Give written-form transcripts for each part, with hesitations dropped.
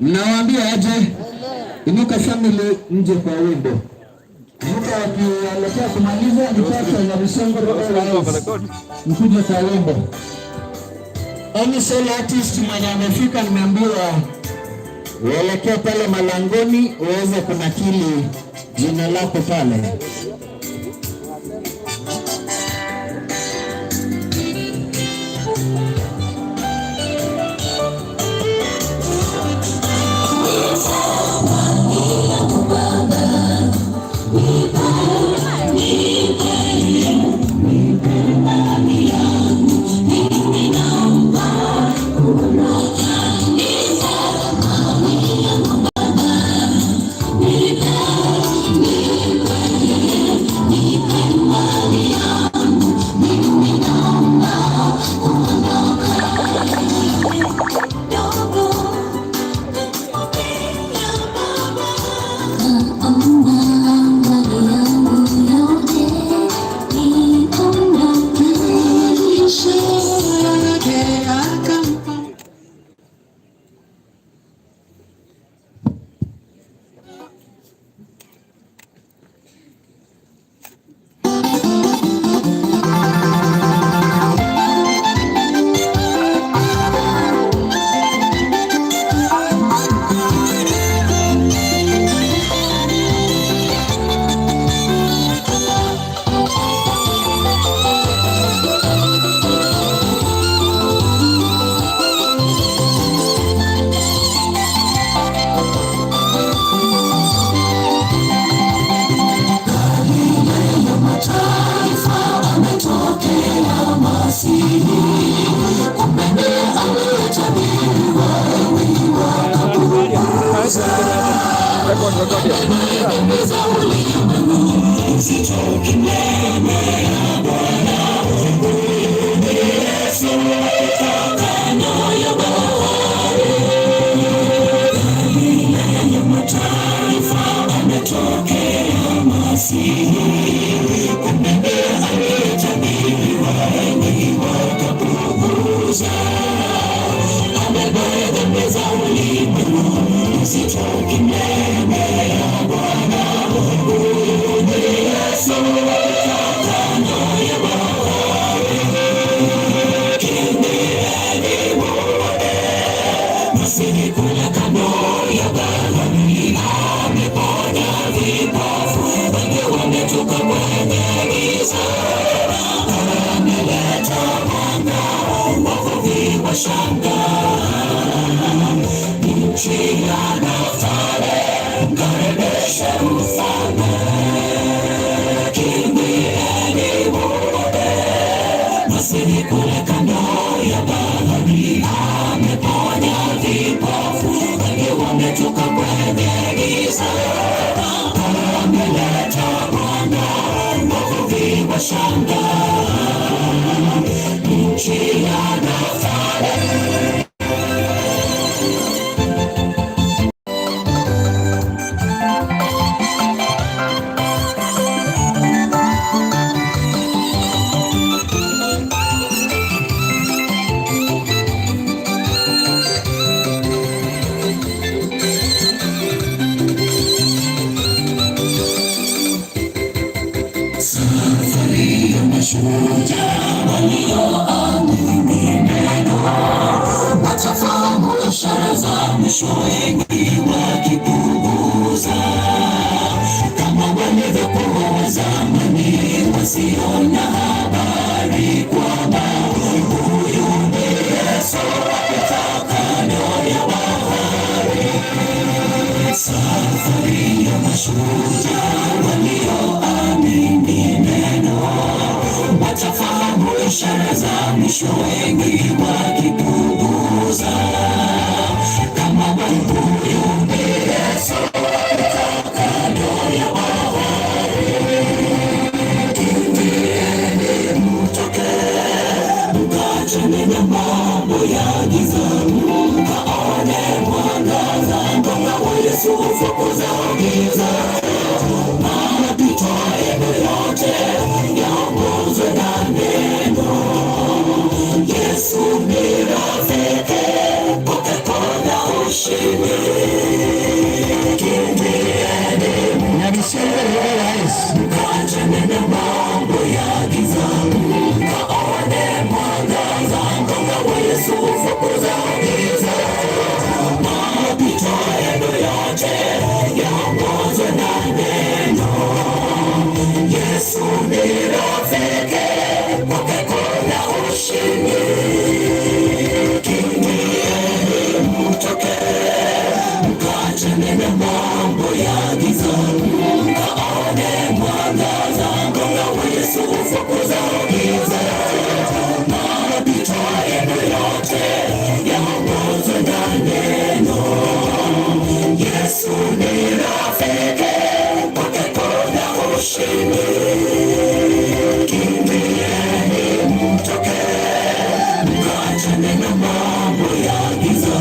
Mnawaambia aje? Inuka family nje kwa wimbo. Inuka wakielekea kumaliza nipata na Bisongo mkuja kwa wimbo. Any solo artist mwenye amefika nimeambiwa uelekea pale malangoni uweze kunakili jina lako pale. Nyabishengo rais mkaachane na mambo ya giza, mkaone mwangaza, mwanga wa Yesu ufukuza giza. Mapito yenu yote yaongozwe na neno. Yesu ni rafiki, kwake kuna ushindi. Kimbieni mtoke, mkaachane na mambo ya giza, mkaone mwangaza, mwanga wa Yesu ufukuza giza. Mapito yenu yote yaongozwe na neno. Yesu ni rafiki, kwake kuna ushindi. Kimbieni mtoke, mkaachane na mambo ya giza,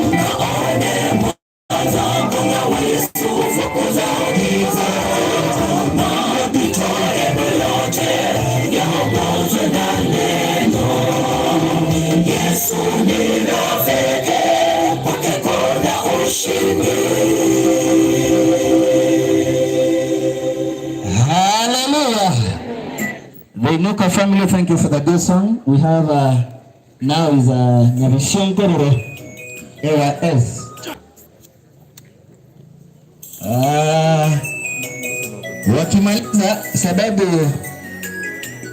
mkaone mwangaza, mwanga wa Yesu ufukuza giza. Mapito yenu yote yaongozwe na neno. Yesu ni rafiki, kwake kuna ushindi. Hallelujah. The Inuka family, thank you for the good song. We have now is Nyabishengo AYS. Wakimaliza sababu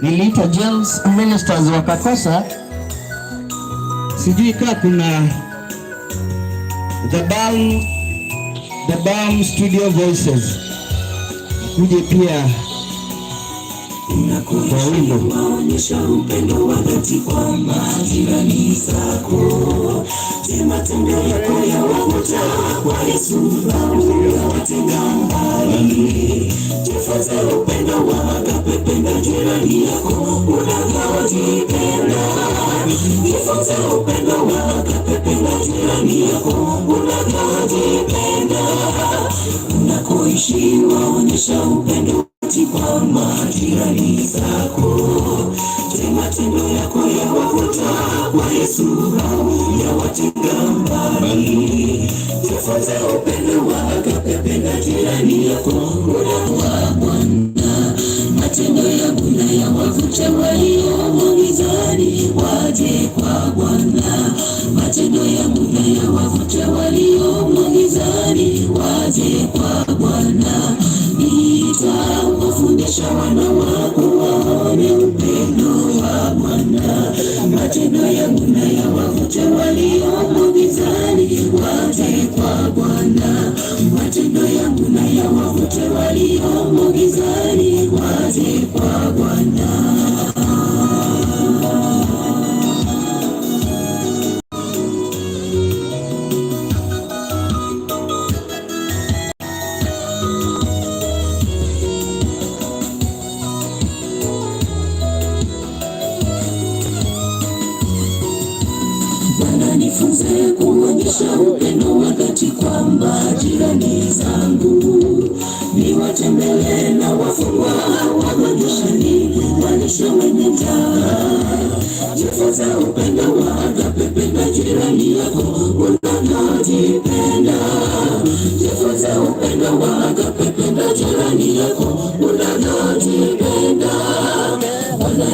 niliitwa James Ministers wakakosa, sijui kama kuna The Balm Studio Voices kuje pia kwa wimbo. Waonyesha upendo wa dhati kwa majirani zako. Matendo yako yawavuta kwa Yesu, yawatenga mbali. Jifunze upendo wa agape, penda jirani yako unavyojipenda. Jifunze upendo wa agape, penda jirani yako unavyojipenda. Unakoishi waonyesha upendo kwa majirani zako. Matendo yako yawavuta kwa Yesu, yawatenga mbali. Jifunze upendo wa agape, penda jirani yako kwa Bwana. Matendo yangu na yawavute walio gizani waje kwa Bwana. Matendo yangu na yawavute walio gizani waje kwa Bwana. Nitawafundisha wana wako waone upendo wa Bwana. Matendo yangu na yawavute walio gizani waje kwa Bwana. Matendo yangu na yawavute walio gizani waje kwa Bwana. Nifunze kuonyesha upendo wa dhati kwa majirani zangu. Niwatembelee na wafungwa, wagonjwa, walishe wenye njaa. Jifunze upendo wa agape, penda jirani yako unavyojipenda. Jifunze upendo wa agape, penda jirani yako unavyojipenda.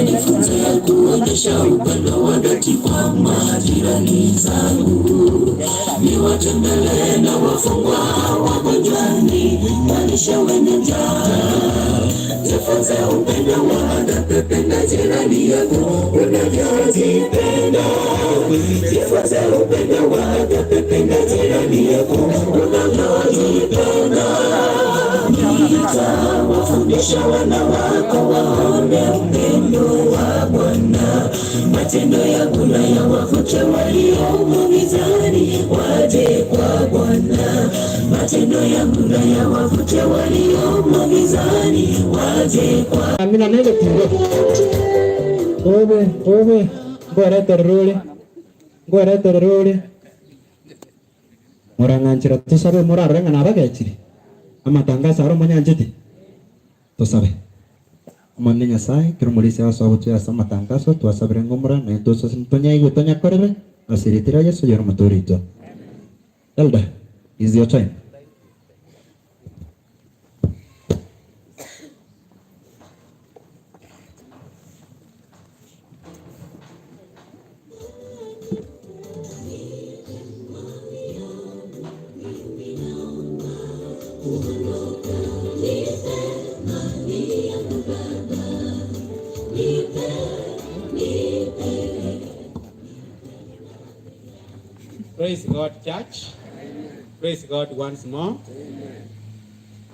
Nifunze kuonyesha upendo wa dhati kwa majirani zangu. Niwatembelee na wafungwa, wagonjwa, walishe wenye njaa. Jifunze upendo wa agape, penda jirani yako unavyojipenda. Jifunze upendo wa agape, penda jirani yako unavyojipenda. Nitawafundisha wana wako waone upendo wa Bwana. Matendo yangu na yawavute walio gizani waje kwa Bwana. Matendo yangu na yawavute walio gizani waje kwa. Amina nene tindo. Obe ngore terrole. Muranganchira tusabe murarenga nabagachiri. Amatangazo aro manyanjiti. Tusabe. Mane Nyasaye kirumulise asabutu ya matangazo tuasabire ngomra na tuso sintonya igutonya korere asiritira Yesu yormaturito. Elder, is your time. Praise God, church. Praise God once more.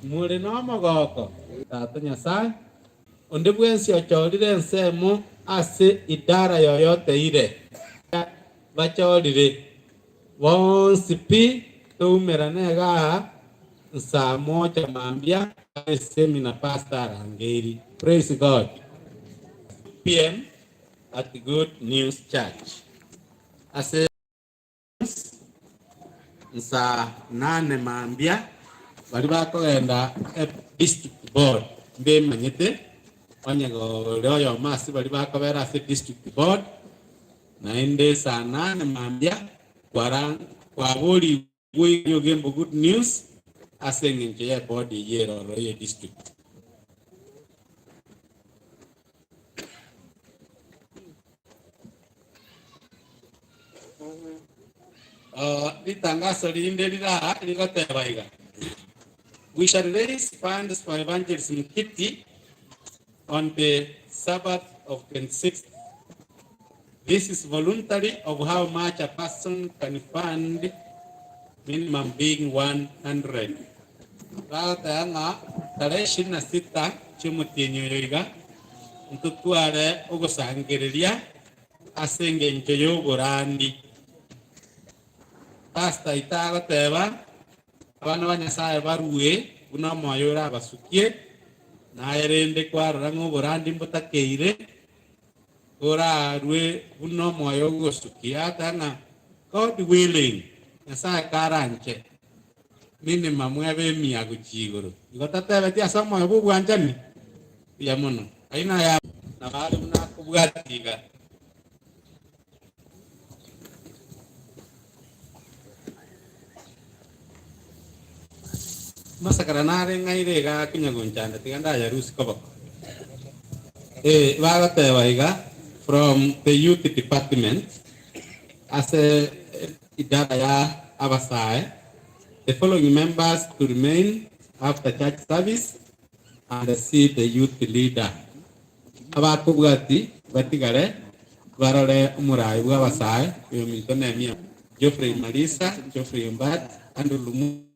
Mulino goko. Tata Nyasaye. Onde bwensi ochodire nsemo ase idara yoyote ile. Bachodire. Wonsi pi tumeranega saa moja mambia seminar pastor Angeri. Praise God. PM at the Good News Church. Ase saa 8 mambia bali bakoenda district board mbe manyete wanyago leo masi bali bakobera ase district board na ende saa 8 mambia kwa boli bwe gembo Good News ase ngenje ya board yero roye district. Litangazo linde ligatebaiga. We shall raise funds for evangelism kitty on the Sabbath of 26th. This is voluntary of how much a person can fund, minimum being 100. Tanga tarehe 26 chumutinyo yoiga mtutuare ugosangereria asenge njoyo burandi. Pastor itago teba abana banyasaye baruwe buna moyora basukie na yerende kwarora ngoburandi mbutakeire ora rwe buna moyo gosukia tanga God willing nyasaye karanche minimum mwebe mia guchigoro igotatebe tia somo bubwanjani ya muno aina ya na bali muna kubwatiga. Masa karanare ngaire ga kinyagonchanda tiganda ya rusi kobo wagate waiga from the youth department as a idara ya abasae the following members to remain after church service and see the youth leader abakubwati batigare barore umurai bw'abasae yo Nehemia Geoffrey Marisa Geoffrey Mbat Andrew Lumu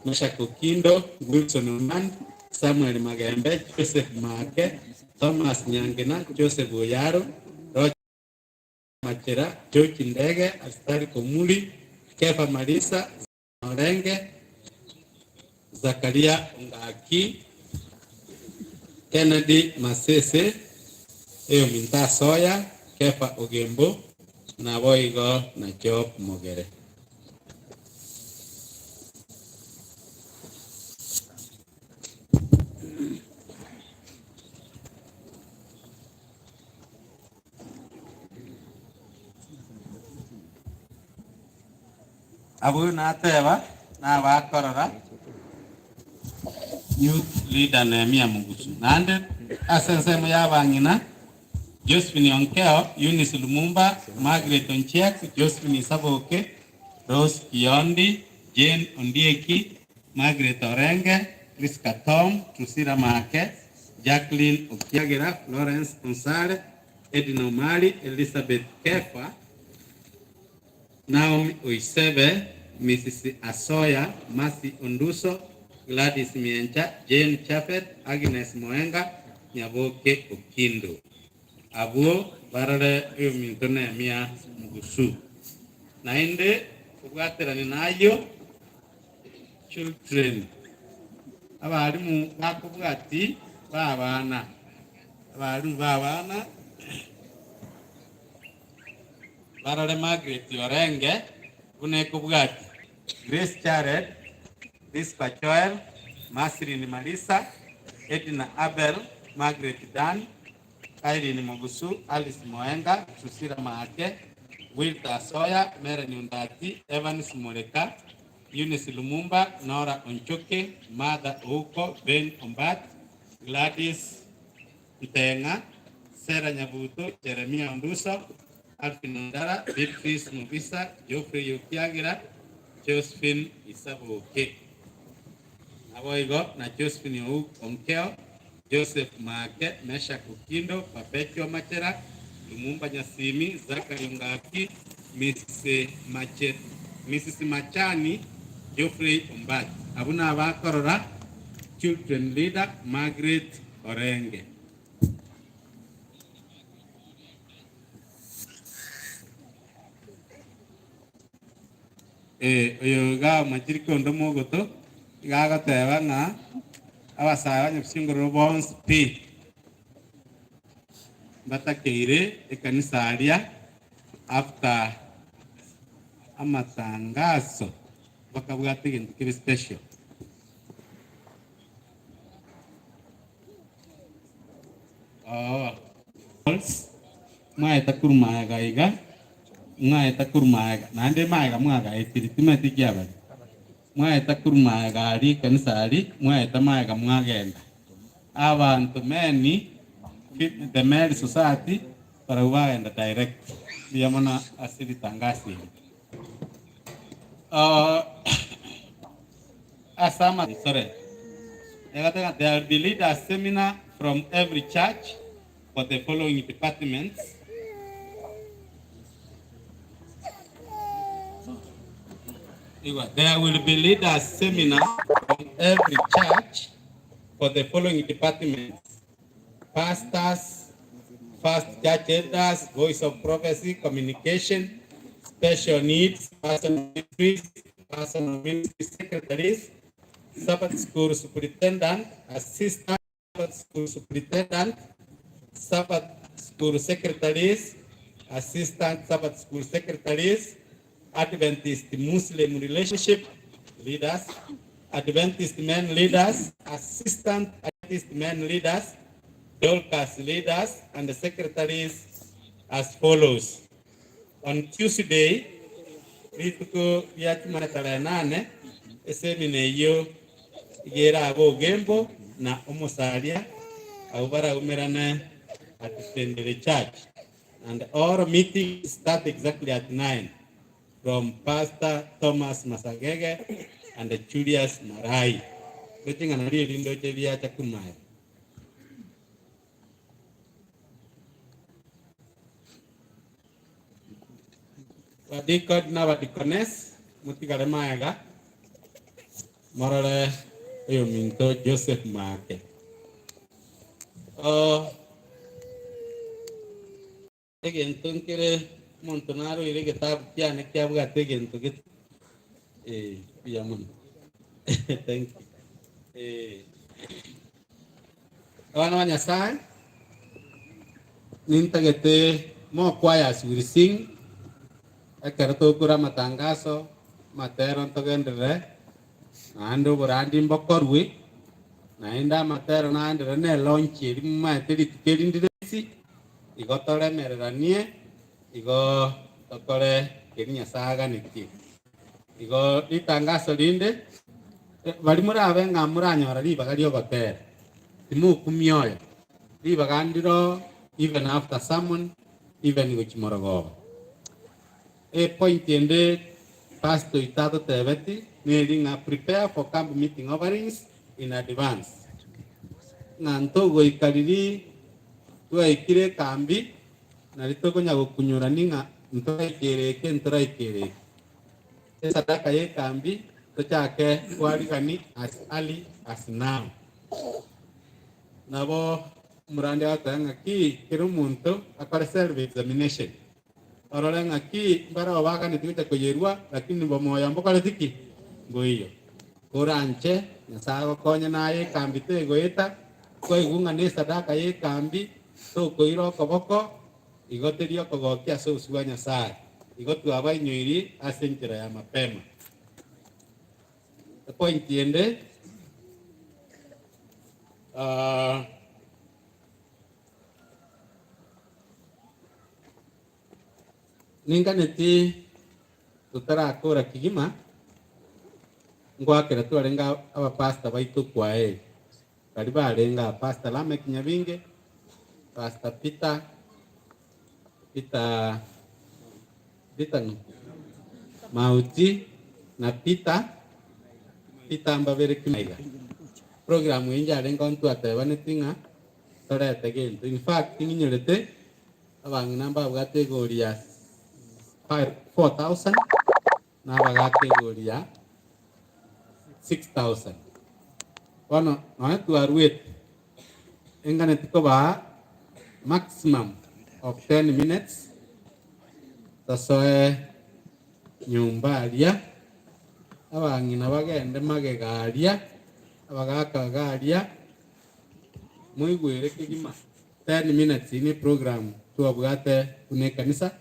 Mashako Kindo, Wilson Oman, Samuel Magembe, Joseph Make, Thomas Nyangena, Joseph Oyaro, Roger Machera, George Ndege, Astari Komuli, Kefa Marisa, Orenge, Zakaria Ngaki, Kennedy Masese, Minta Soya, Kefa Ogembo, na Boigo na Job Mogere. Abu na teba na bakorora youth leader Nehemia Mugusu nande asense muyabangina Josephine Onkeo, Eunice Lumumba, Margaret Onchiak, Josephine Saboke, Rose Kiondi, Jane Ondieki, Margaret Orenge, Priska Tom, Trusira Make, Jacqueline Okiagera, Lawrence Onsare, Edina Omari, Elizabeth Kefa, Naomi Oisebe, Mrs. Asoya, Mercy Onduso, Gladys Miencha, Jane Chafet, Agnes Moenga, Nyaboke Okindo. Abu barare minto Nehemia Mugusu. Nainde kugatera ni nayo children. Abarimu bakubwati babana. Abarimu babana. Barare Margaret Orenge une kubwati. Grace Jared, Rispa Joel, Masrin Marisa, Edna Abel, Margaret Dan, Irene Mugusu, Alice Moenga, Susira Maake, Wilta Soya, Mary Nyundati, Evans Mureka, Eunice Lumumba, Nora Onchoke, Martha Ouko, Ben Ombat, Gladys Ntenga, Sarah Nyabuto, Jeremia Onduso, Alvin Ondara, Beatrice Mubisa, Geoffrey Yokiagira, Josephine Isabuke. Aboigo na Josephine Onkeo, Joseph Make, Mesha Kukindo, Perpetua Machera, Lumumba Nyasimi, Zachary Ngaki, Mrs. Machani, Geoffrey Ombat. Abuna Abakorora, Children Leader, Margaret Orenge. Oyo ga machiriko ndomo goto, ga teba nga abasaba nyabishingoro bonse pi batakeire ekanisaria after amatangazo bakabwate ikintu kiri special. Mwaeta kurumaaga iga mwaeta kurumaaga nande maaga mwaga etiritimati kyabali mwaeta kurumaaga ari kanisa ari mwaeta maaga mwagenda abantu many the Mary Society para uwaenda direct biyamona asili tangasi asama sorry there will be leaders seminar from every church for the following departments. There will be leaders seminar from every church for the following departments: pastors, first church elders, voice of prophecy, communication, special needs, personal ministry secretaries, Sabbath school superintendent, assistant Sabbath school superintendent, Sabbath school secretaries, assistant Sabbath school secretaries, Adventist Muslim relationship leaders, Adventist men leaders, assistant Adventist men leaders, Dorcas leaders, and the secretaries as follows. On Tuesday, rituko yatumana tarehe 8 semina hiyo igera abo gembo na omusalia aubara umerana at the church, and all meetings start exactly at 9 from Pastor Thomas Masagege and Julius Marai. Kucing anari lindo cevia cakumai. Wadikod na wadikones mutigare mayaga morale yo minto Joseph Make. Egentun kire montonaro ire kitab kiane kia buga tegentu kit piamun. Thank you. Kawan-kawan Nyasaye, ninta gete mo choirs will sing. Ekerto kura matangazo materon togendere ando borandi mbokorwi naenda matero na andere ne launch ma tedi ndisi igotore mereranie igo tokore kenya saga niki igo itangazo linde bali murabe ngamuranyora libaga lyogotere timu kumyoyo libaga ndiro even after sermon even gochimorogo point ende pastor itato tebeti needing a prepare for camp meeting offerings in advance. Nanto go ikariri to ikire kambi na litoko nyago kunyura ninga ntoa ikereke ntora ikereke. Sadaka ye kambi to chake walikani as early as now. Nabo murande watanga ki kirumunto akare self examination. Orang ngaki bara wakan itu kita kuyerua, lakini bomoya mbokale tiki goiyo. Koranche nyasawa konya nae kambi te goeta, koi gunga ne sadaka ye kambi to koiro koboko, igoterio kogokia so usua nyasaye. Igotu abai nyiri asenjera ya mapema. Point ende ninga neti tutara akora kigima ngwakira twarenga abapasta baitu kwae kariba arenga Pastor Lamek Nyabinge, Pastor Peter Mauti na Peter Mbabere Kimaiga. Programu inja arenga ontu atebane tinga torete gento. In fact tinginyerete abang namba kategoria 4,000 na kategoria 6,000. Kono noe tuarwet engane tiko ba maximum of 10 minutes tasoe nyumba alia abangina bagende magegaria abagakagaria muigwere kigima 10 minutes ini program tuabwate une kanisa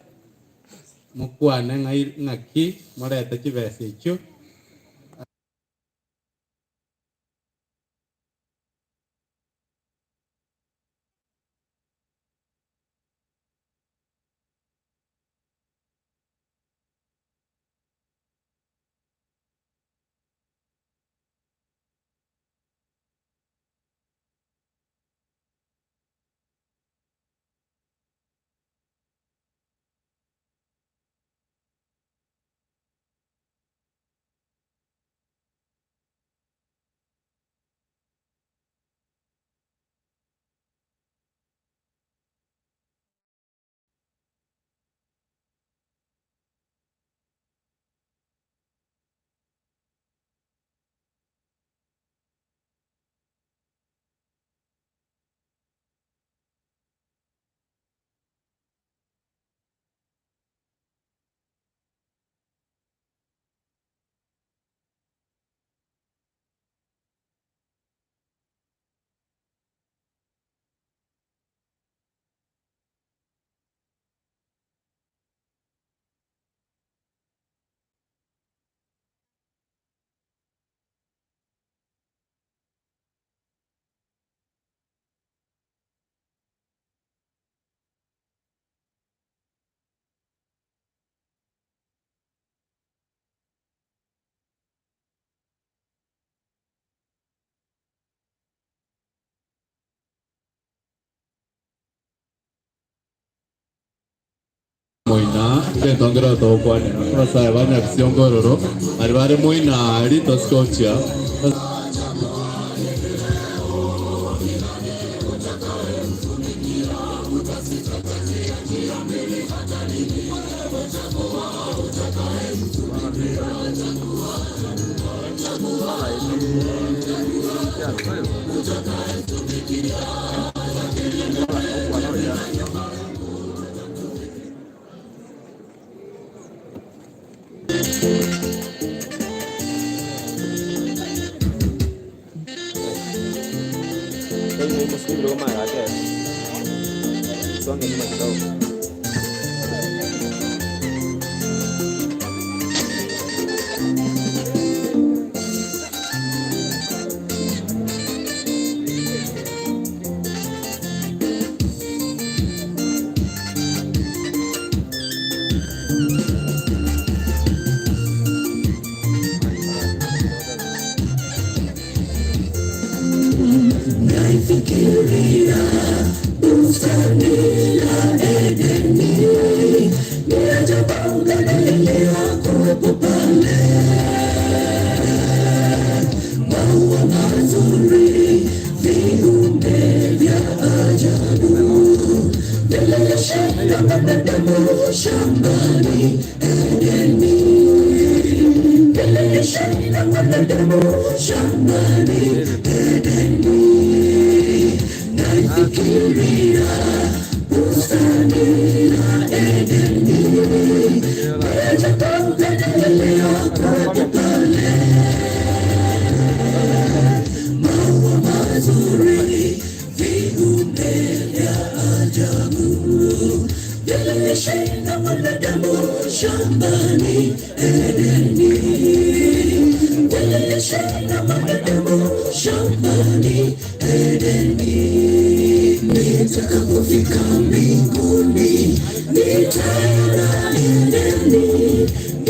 mukwane ngaki morete kibese icho Moina, tongera tokwane. Sasa bana visiongororo, alibare moina ali toskocha.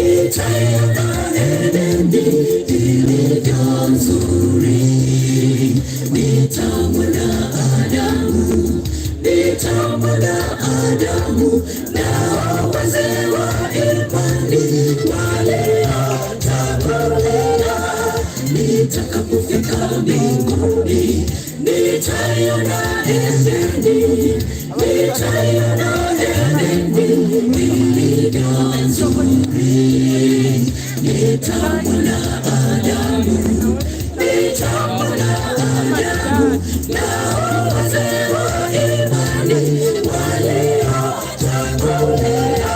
Nitaenda Edeni, nitakapofika mbinguni, nitaiona Edeni, nitaiona Edeni ilivyo nzuri, nitamwona Adamu, nitamwona Adamu na wazee wa imani waliotangulia.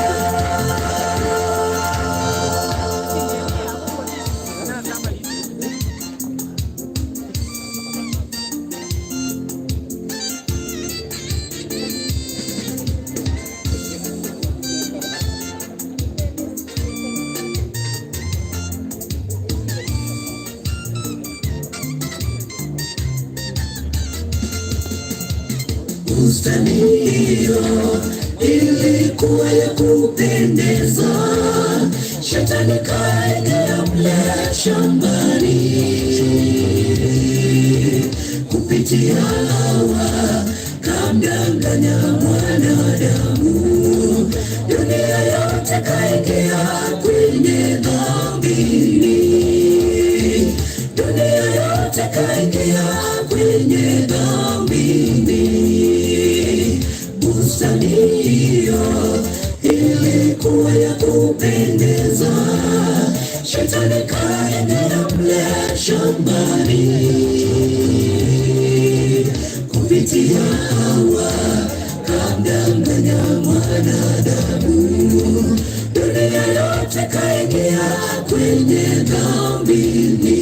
Bustani hiyo ilikuwa ya kupendeza, Shetani kaingia mle shambani, kupitia Hawa kamdanganya mwanadamu, dunia yote kaingia kwenye dhambini, dunia yote kaingia kwenye dhambini. Bustani hiyo ilikuwa ya kupendeza, Shetani kaingia mle shambani, kupitia Hawa kamdanganya mwanadamu, dunia yote kaingia kwenye dhambini,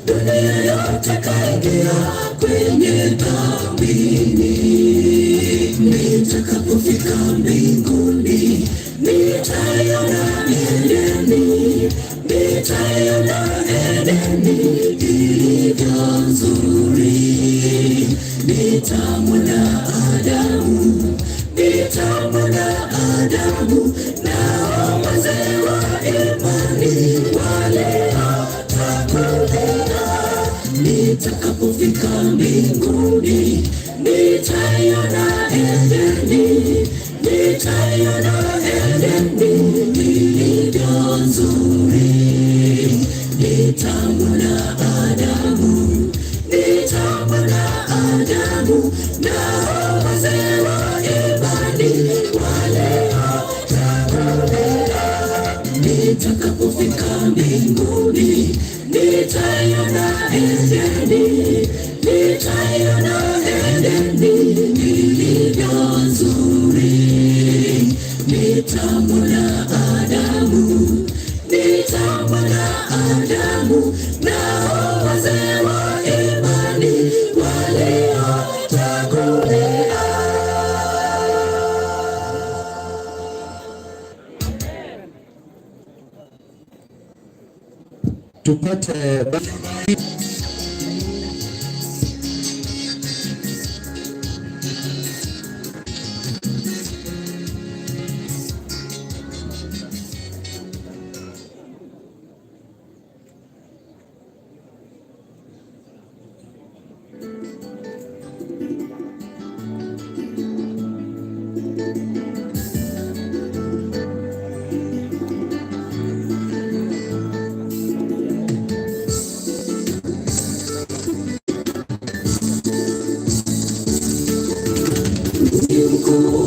dunia yote kaingia kwenye dhambini. Nitakapofika mbinguni, nitaiona Edeni, nitaiona Edeni ilivyo nzuri, nitamwona Adamu, nitamwona Adamu na wazee wa imani waliotangulia. Nitakapofika mbinguni, nitaiona Edeni, nitaiona Edeni ilivyo nzuri, nitamwona Adamu, nitamwona Adamu na wazee wa imani waliotangulia. Nitakapofika mbinguni, nitaiona Edeni, nitaiona Edeni ilivyo nzuri, nitamwona Adamu, nitamwona Adamu na wazee wa imani waliotangulia. Tupate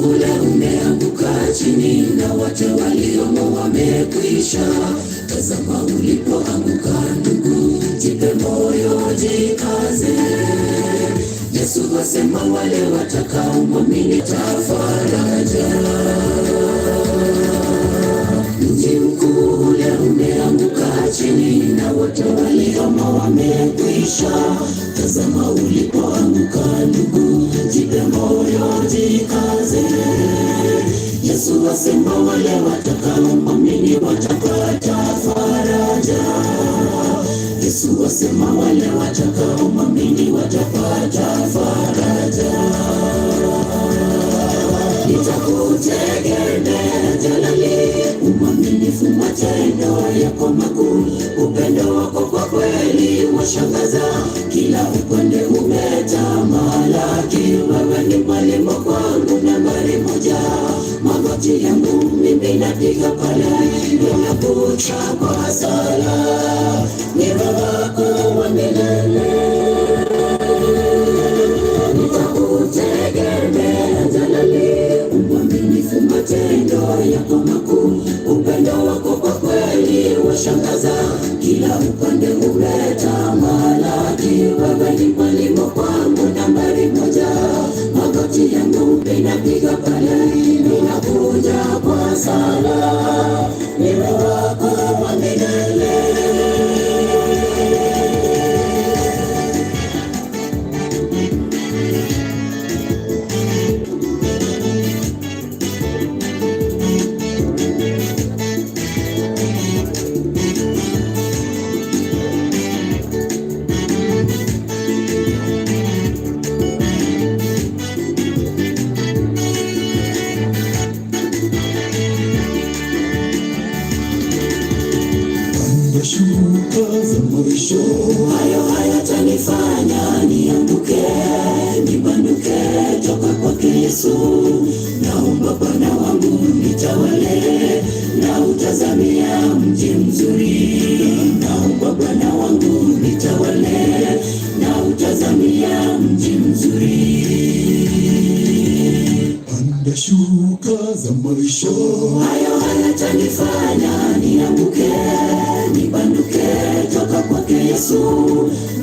Ule umeanguka chini na wote waliomo wamekwisha. Tazama ulipoanguka ndugu, jipe moyo, jikaze. Yesu asema wale watakaomwamini atafaraja. Mji mkuu ule umeanguka chini na wote waliomo wamekwisha. Tazama ulipoanguka ndugu, jipe moyo, jikaze. Yesu asema wale watakaomwamini watapata faraja. Yesu asema wale watakaomwamini watapata faraja. Nitakutegemea jalali, umwaminifu matendo yako makuu. Upendo wako kwa kweli washangaza, kila upande umetamalaki. Wewe ni mwalimu kwangu nambari moja, magoti yangu mimi napiga pale, ninakucha kwa sala. kila upande umetamalaki. Wewe ni mwalimu kwangu nambari moja, magoti yangu ninapiga pale, ninakuja kwa sala, niwe wako wa milele. Shuka za mwisho hayo hayatanifanya nianguke, nibanduke toka kwake Yesu. Naomba Bwana wangu nitawale, na utazamia mji mzuri. Naomba Bwana wangu nitawale, na utazamia mji mzuri. Panda shuka za mwisho hayo hayatanifanya nianguke, nibanduke toka kwake Yesu.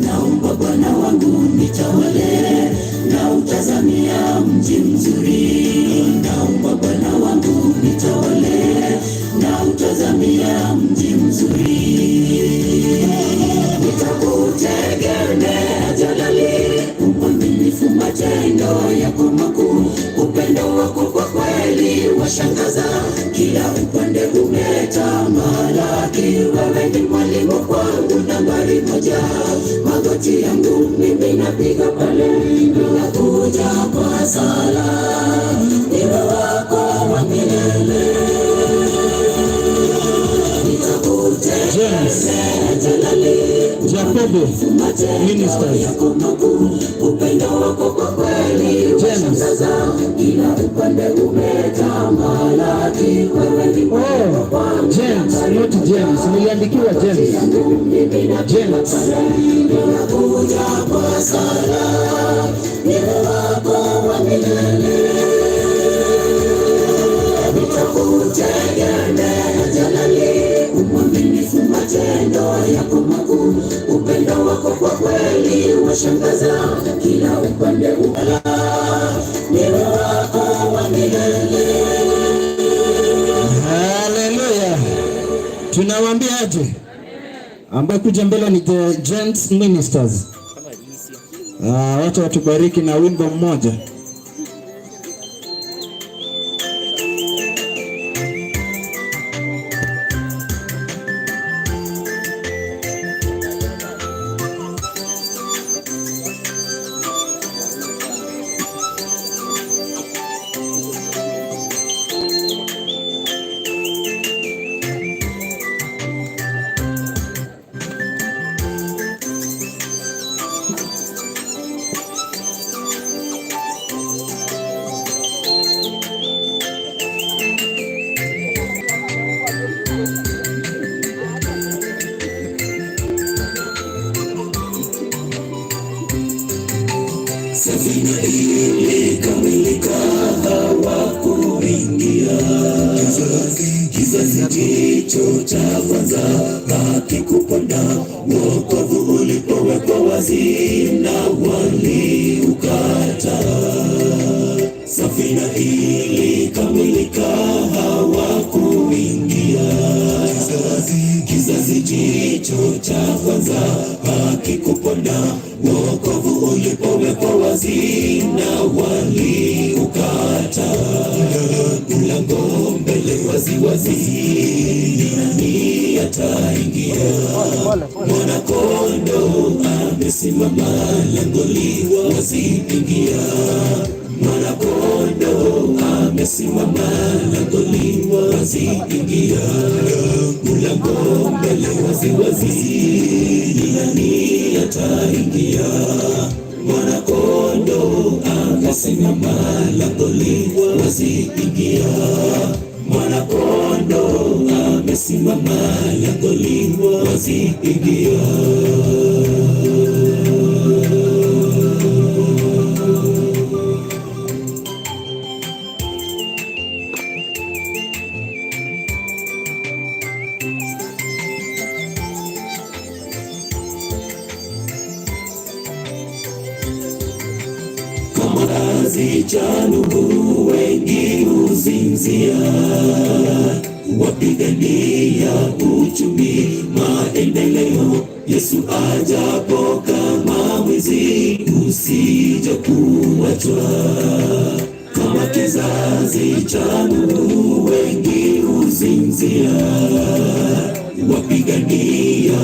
Naomba Bwana wangu nitawale, na utazamia mji mzuri. Naomba Bwana wangu nitawale, na utazamia mji mzuri. Nitakutegemea Jalali, umwaminifu matendo yako makuu. Upendo wako kwa kweli washangaza, kila upande umetamalaki. Wewe ni mwalimu kwangu nambari moja, magoti yangu mimi napiga pale, ninakuja kwa sala, niwe wako wa milele. Jacobo Ministers. Upendo wako kwa kweli washangaza, kila upande umetamalaki. Wewe ni mwalimu kwangu James, not James. Niliandikiwa James. James. ninakuja kwa sala, niwe wako wa milele. Nitakutegemea Jalali, umwaminifu matendo yako makuu. Upendo wako kwa kweli washangaza, kila upande ukala, niwe wako wa milele. Hallelujah. Tunawaambia aje? Ambaye kuja mbele ni The Gents Ministers. Wacha watubariki na wimbo mmoja. Safina ilikamilika, hawakuingia. Kizazi jicho cha kwanza hakikupanda, wokovu ulipowekwa wazi na waliukata. Safina ilikamilika, hawakuingia. Kizazi jicho cha kwanza hakikupanda, wokovu ulipowekwa wazi na waliukata. Mlango mbele wazi wazi, nani ataingia? Mwana-kondoo amesimama langoni, wazi ingia. Mwana-kondoo amesimama langoni, wazi ingia. Mlango mbele wazi wazi, nani ataingia? Mwana-kondoo amesimama langoni, wazi ingia. Mwana-kondoo amesimama langoni, wazi ingia. kizazi cha Nuhu wengi huzinzia, wapigania uchumi maendeleo. Yesu ajapo kama mwizi usije kuachwa, kama kizazi cha Nuhu wengi huzinzia, wapigania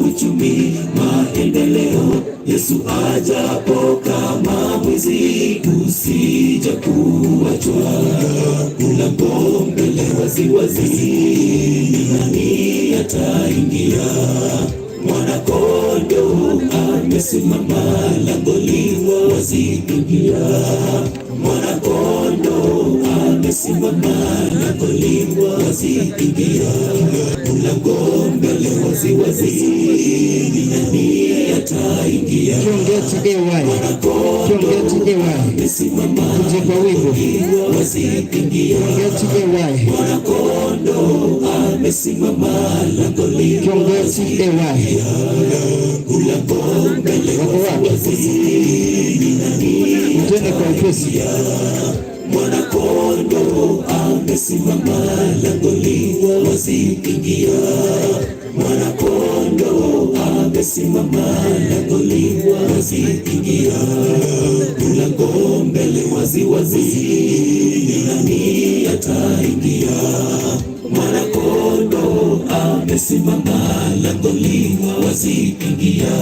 uchumi maendeleo. Yesu ajapo kama mwizi usije kuachwa, mlango mbele wazi wazi, nani ataingia? Mwana-kondoo amesimama langoni wazi, ingia. Mwana-kondoo amesimama langoni wazi, ingia. Mlango mbele wazi wazi, nani ataingia? Mwana-kondoo amesimama langoni wazi, ingia. Mwana-kondoo amesimama langoni wazi, ingia. Mlango mbele wazi, Mtende kwa upesi. Mwana-kondoo amesimama langoni wazi, ingia. Mwana-kondoo amesimama langoni wazi, ingia. Mlango mbele wazi wazi, nani ataingia? Mwana-kondoo amesimama langoni wazi, ingia.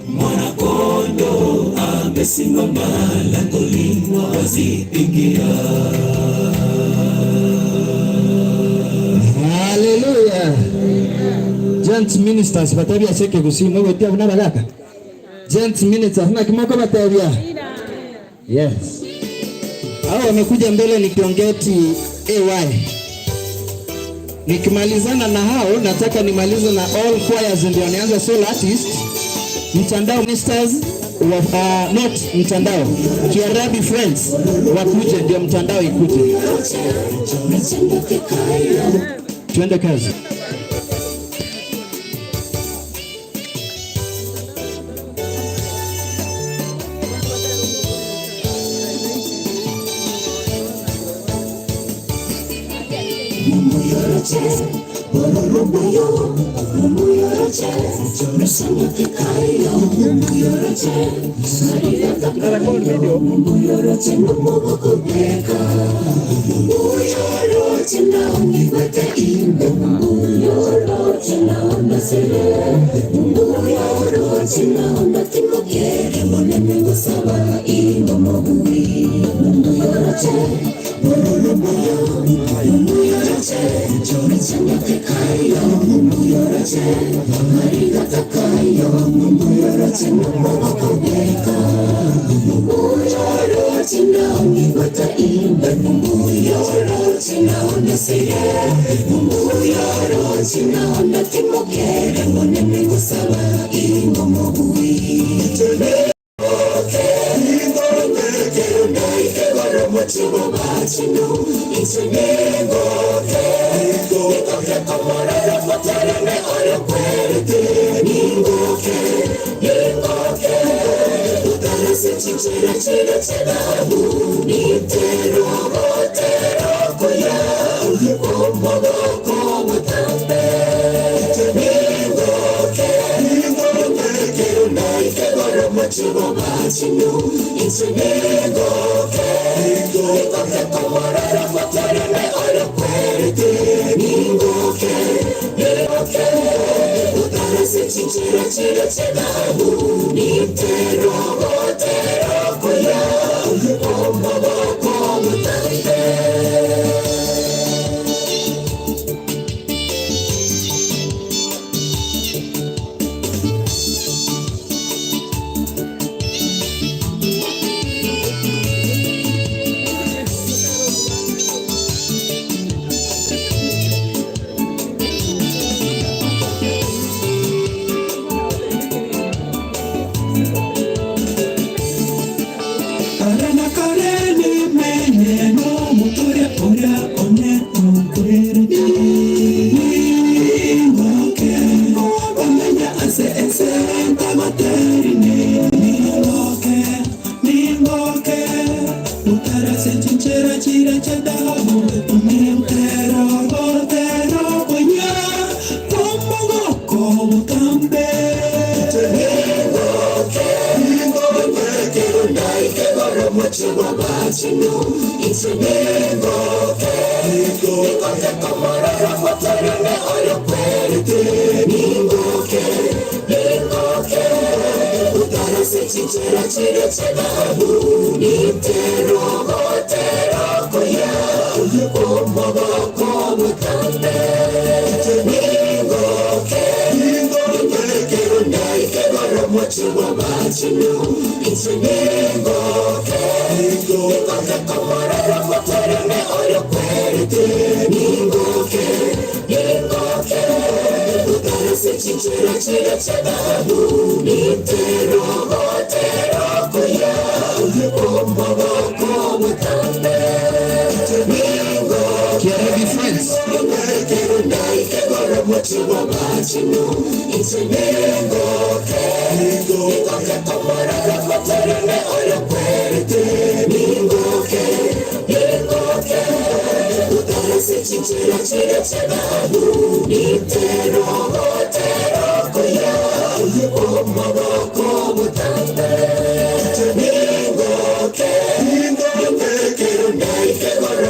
Mwana-kondoo amesimama langoni wazi, ingia. Hallelujah. Gent ministers batabia seke kusimu wewe tia unabalaka. Gent ministers na kimoko batabia. Yes. Hao wamekuja mbele nikiongeti AY. Nikimalizana na hao nataka nimalize na all choirs ndio wanaanza solo artist. Mtandao ministers not mtandao. Kiarabi friends wakuje ndio mtandao ikuje. Tuende kazi. Ningoke mochiwa machinu Ichiningoke Ningoke komorara Motorone oyo kwerte Ningoke Ningoke Utarase chichera chire chedabu Nitero hotero koya Omogo komutambe Ningoke Ningoke Rundai kegoro mochiwa machinu Ichiningoke Ningoke komorara Motorone oyo kwerte Ningoke Ningoke Utarase chichera chire chedabu Nitero hotero koya Omogo komutambe Kiarabi friends.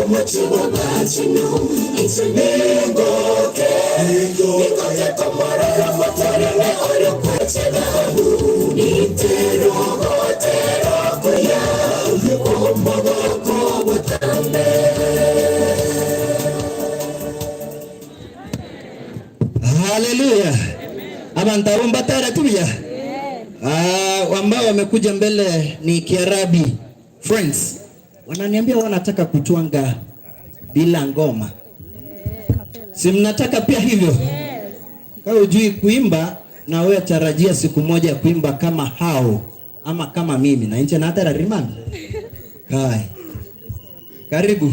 Mochiwa machinu Ichiningoke Ningoke komorara Motorone oyo kwechadabu Nitero hotero koya Omogo komutambe Hallelujah. Abantarumba tara tuya. Ambao wamekuja mbele ni Kiarabi friends. Wananiambia wanataka kutwanga bila ngoma. Si mnataka pia hivyo? Kama hujui kuimba na wewe tarajia siku moja kuimba kama hao ama kama mimi na nje na hata rimani. Hai. Karibu.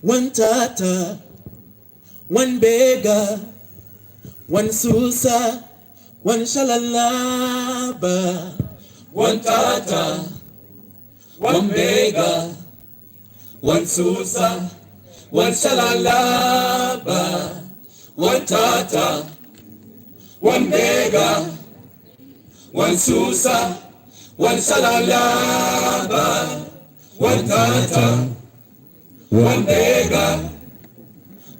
One tata, one beggar, one susa, one shalalaba. One tata, one beggar, one susa, one shalalaba. One tata, one beggar, one susa, one shalalaba. One tata, one beggar,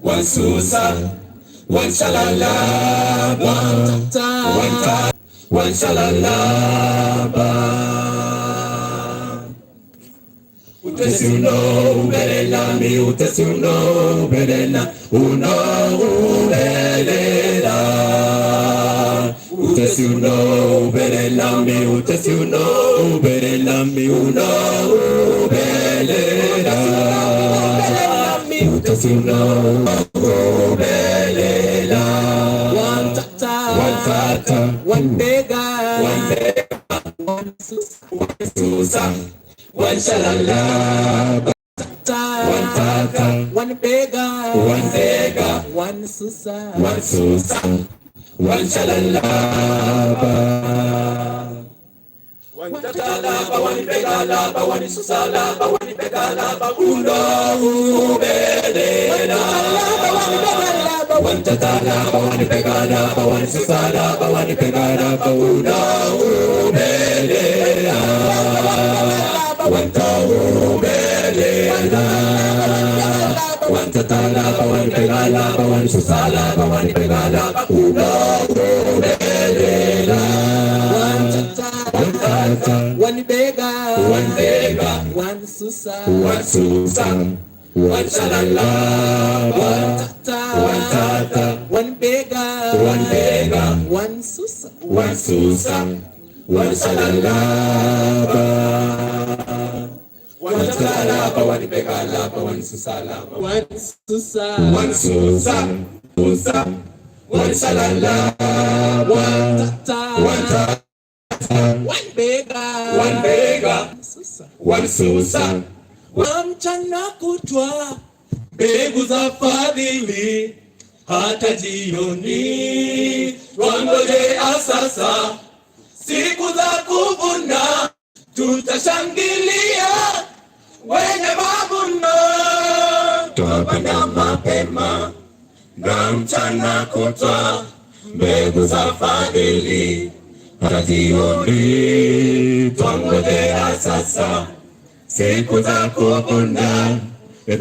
one susa, one shalalaba. One shalalaba. Utesiuno ubelela mi utesiuno ubelela uno ubelela. Utesiuno ubelela mi utesiuno ubelela mi uno ubelela. Utesiuno ubelela. One tata, one beggar, one susa, one shalalaba. One tata, one beggar, one susa, one shalalaba. One tatalaba, one begalaba, one susalaba, one begalaba, uno ubelela. One tatalaba, one begalaba, one susalaba, one begalaba, uno ubelela. One ubelela. One tatalaba, one begalaba, one susalaba, one begalaba, uno ubelela. One beggar, one susa, one shalalaba. One tata, one beggar, one susa, one shalalaba. One tatalaba, one begalaba, one susalaba, one susa, wansalala, wantata, wanbega, wansusa, wamchana kutwa, mbegu za fadhili, hata jioni, twangojea sasa, siku za kuvuna, tutashangilia, wenye mavuno, twapanda mapema, na mchana kutwa, mbegu za fadhili, hata jioni, twangojea sasa, siku za kuvuna,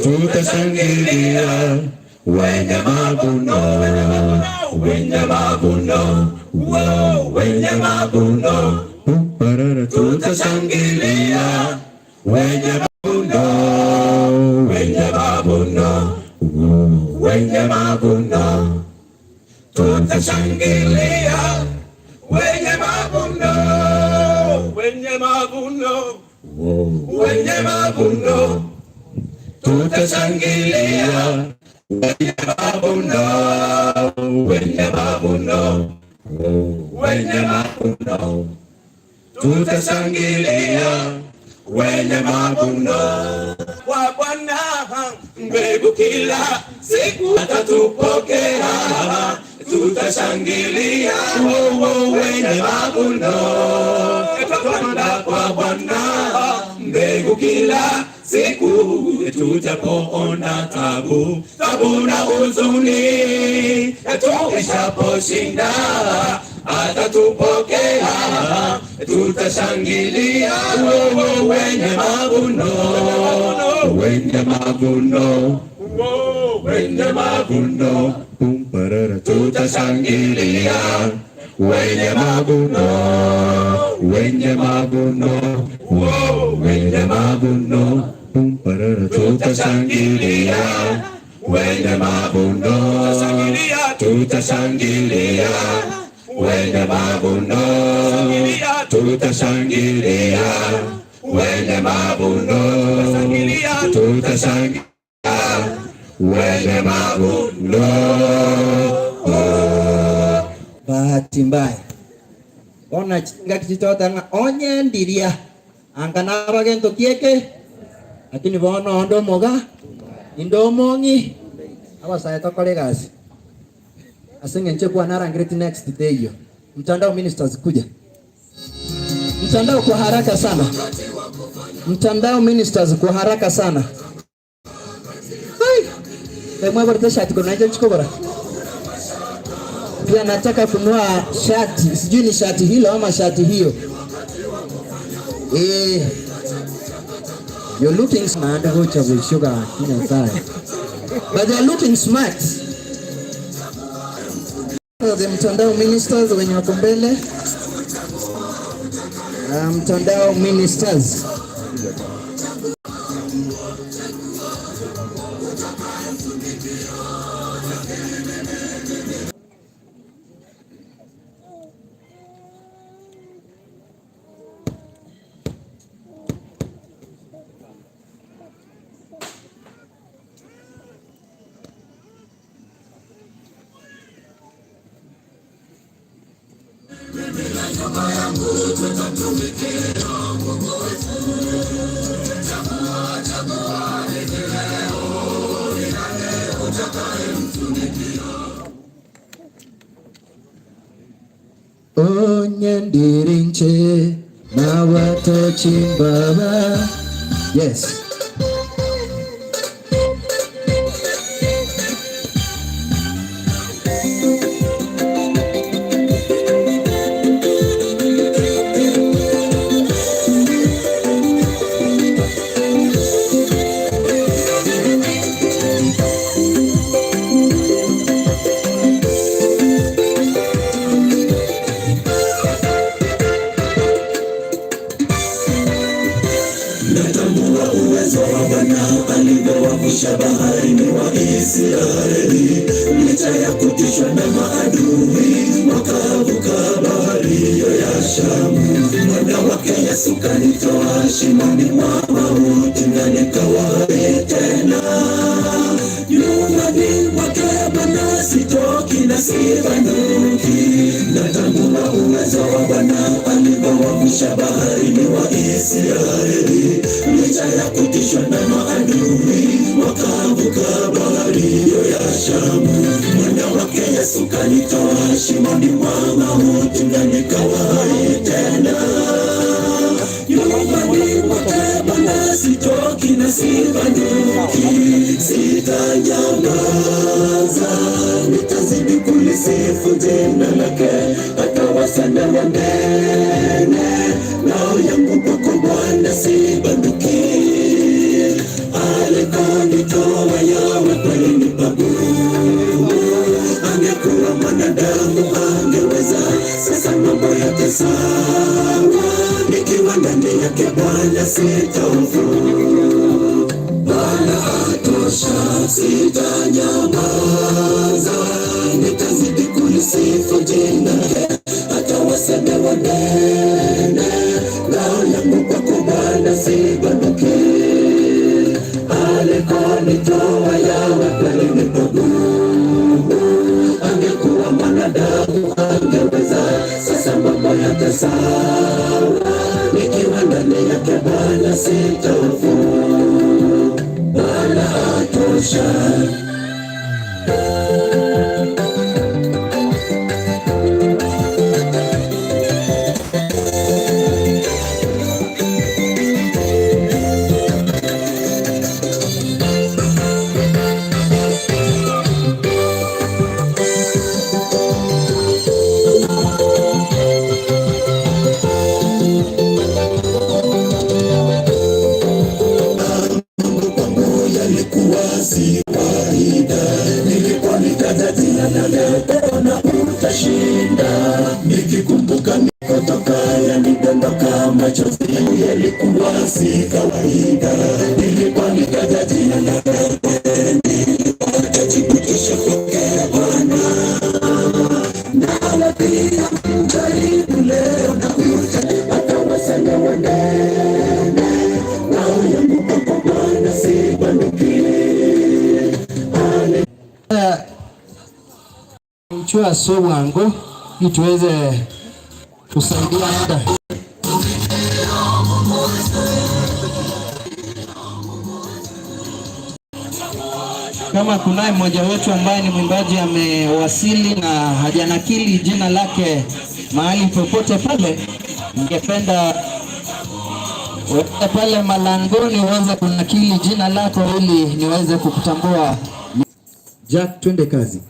tutashangilia, wenye mavuno, wenye mavuno, wenye mavuno, tutashangilia, wenye mavuno, wenye mavuno, wenye mavuno, tutashangilia, wenye mavuno, wenye mavuno, wenye mavuno, tutashangilia, wenye mavuno, wenye mavuno, wenye mavuno, tutashangilia, wenye mavuno. Kwa Bwana mbegu kila siku atatupokea, tutashangilia, wenye mavuno. Tutapanda kwa Bwana mbegu kila siku, tutapoona tabu na huzuni, tukishaposhinda atatupokea, tutashangilia, wenye mavuno, wenye mavuno, wenye mavuno, tutashangilia, wenye mavuno, wenye mavuno, wenye mavuno, tutashangilia, wenye mavuno, tutashangilia, wenye mavuno, tutashangilia, wenye mavuno, tutashangilia, wenye mavuno. Bahati mbaya ona chinga kichitota onye ndiria angana bagento kieke lakini bono ndo moga indo mongi abasaya tokole gazi asenge nche kwa nara great next day hiyo mtandao ministers kuja mtandao kwa haraka sana mtandao ministers kwa haraka sana hai mwa borte shati kuna nje chikobora pia nataka kununua shati sijui ni shati hilo ama shati hiyo you're looking smart gocha with sugar kina sana but they're looking smart. The mtandao ministers wenye wako mbele mtandao ministers onye ndiri nche na watochi mbaba. Yes. Natambua uwezo wa Bwana alivyowavusha baharini wa Israeli, licha ya kutishwa na maadui, wakavuka bahari hiyo ya Shamu. Mwana wake Yesu kanitoa shimoni mwa mauti, na nikawa tena nyumbani mwake Bwana sitoki na sibanduki. Natambua uwezo wa Bwana alivyowavusha baharini wa Israeli, licha ya kutishwa na maadui, wakavuka bahari hiyo ya Shamu. Mwana wake Yesu kanitoa shimoni mwa mauti, na nikawa hai tena. Nyumbani mwake Bwana sitoki na sibanduki, sitanyamaza, nitazidi kulisifu jina lake, hata waseme wanene. Roho yangu kwako Bwana sibanduki, alikonitoa Yawe kweli ni pagumu. Angekuwa mwanadamu angeweza, sasa mambo yote sawa, nikiwa ndani yake Bwana sitahofu. Bwana atosha, sitanyamaza, nitazidi kulisifu jina lake, hata waseme wanene. Roho yangu kwako Bwana sibanduki, alikonitoa Yawe kweli ni pagumu. Angekuwa mwanadamu angeweza, sasa mambo yote sawa, nikiwa ndani yake Bwana sitahofu. Bwana atosha. Nilikuwa nitajatia na leo na utashinda, nikikumbuka nikotoka yanidondoka machozi, yalikuwa si kawaida. Nilikuwa nitajatia na leo, nitajibutisha pokea Bwana, nawe pia mjaribu leo na hata waseme wanene. Roho yangu kwako Bwana sibanduki. Uchua so wangu ili tuweze kusaidia muda. Kama kunaye mmoja wetu ambaye ni mwimbaji amewasili na hajanakili jina lake mahali popote pale, ningependa wewe pale malangoni uweze kunakili jina lako ili niweze kukutambua. Jack, twende kazi.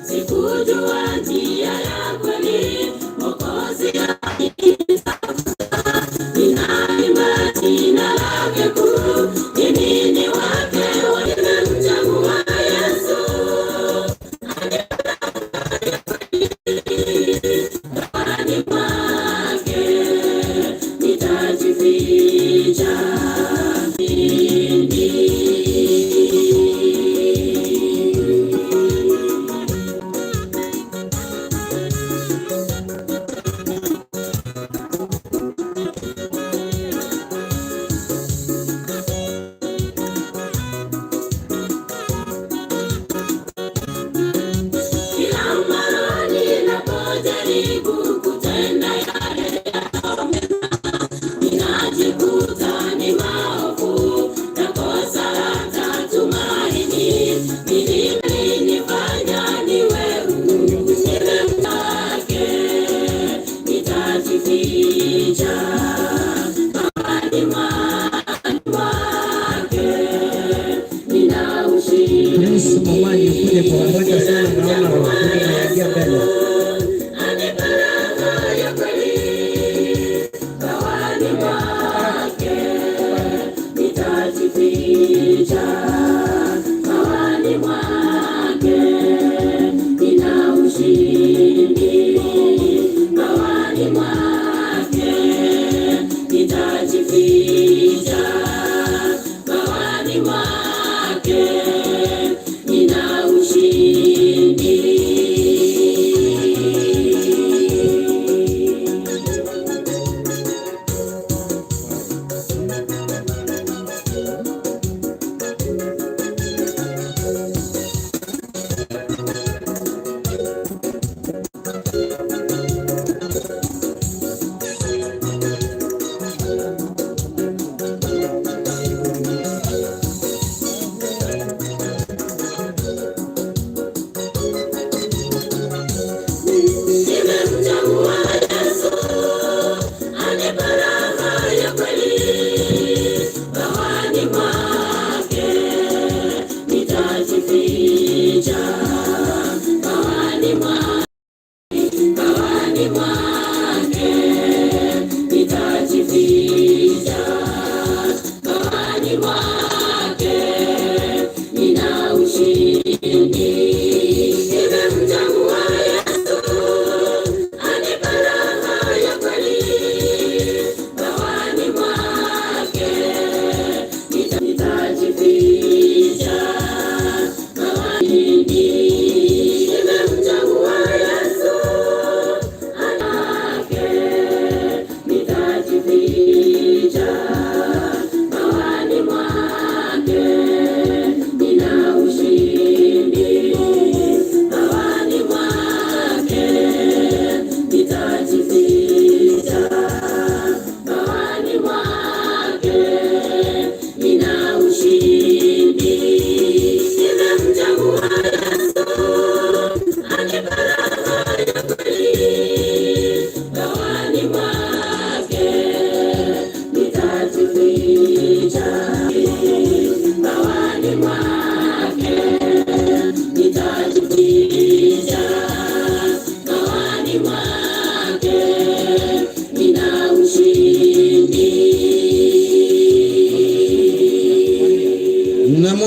Sikujua njia ya kweli, Mwokozi alinitafuta. Ninaimba jina lake kuu, mimi ni wake, nimemchagua Yesu. Ndani mwake nitajificha.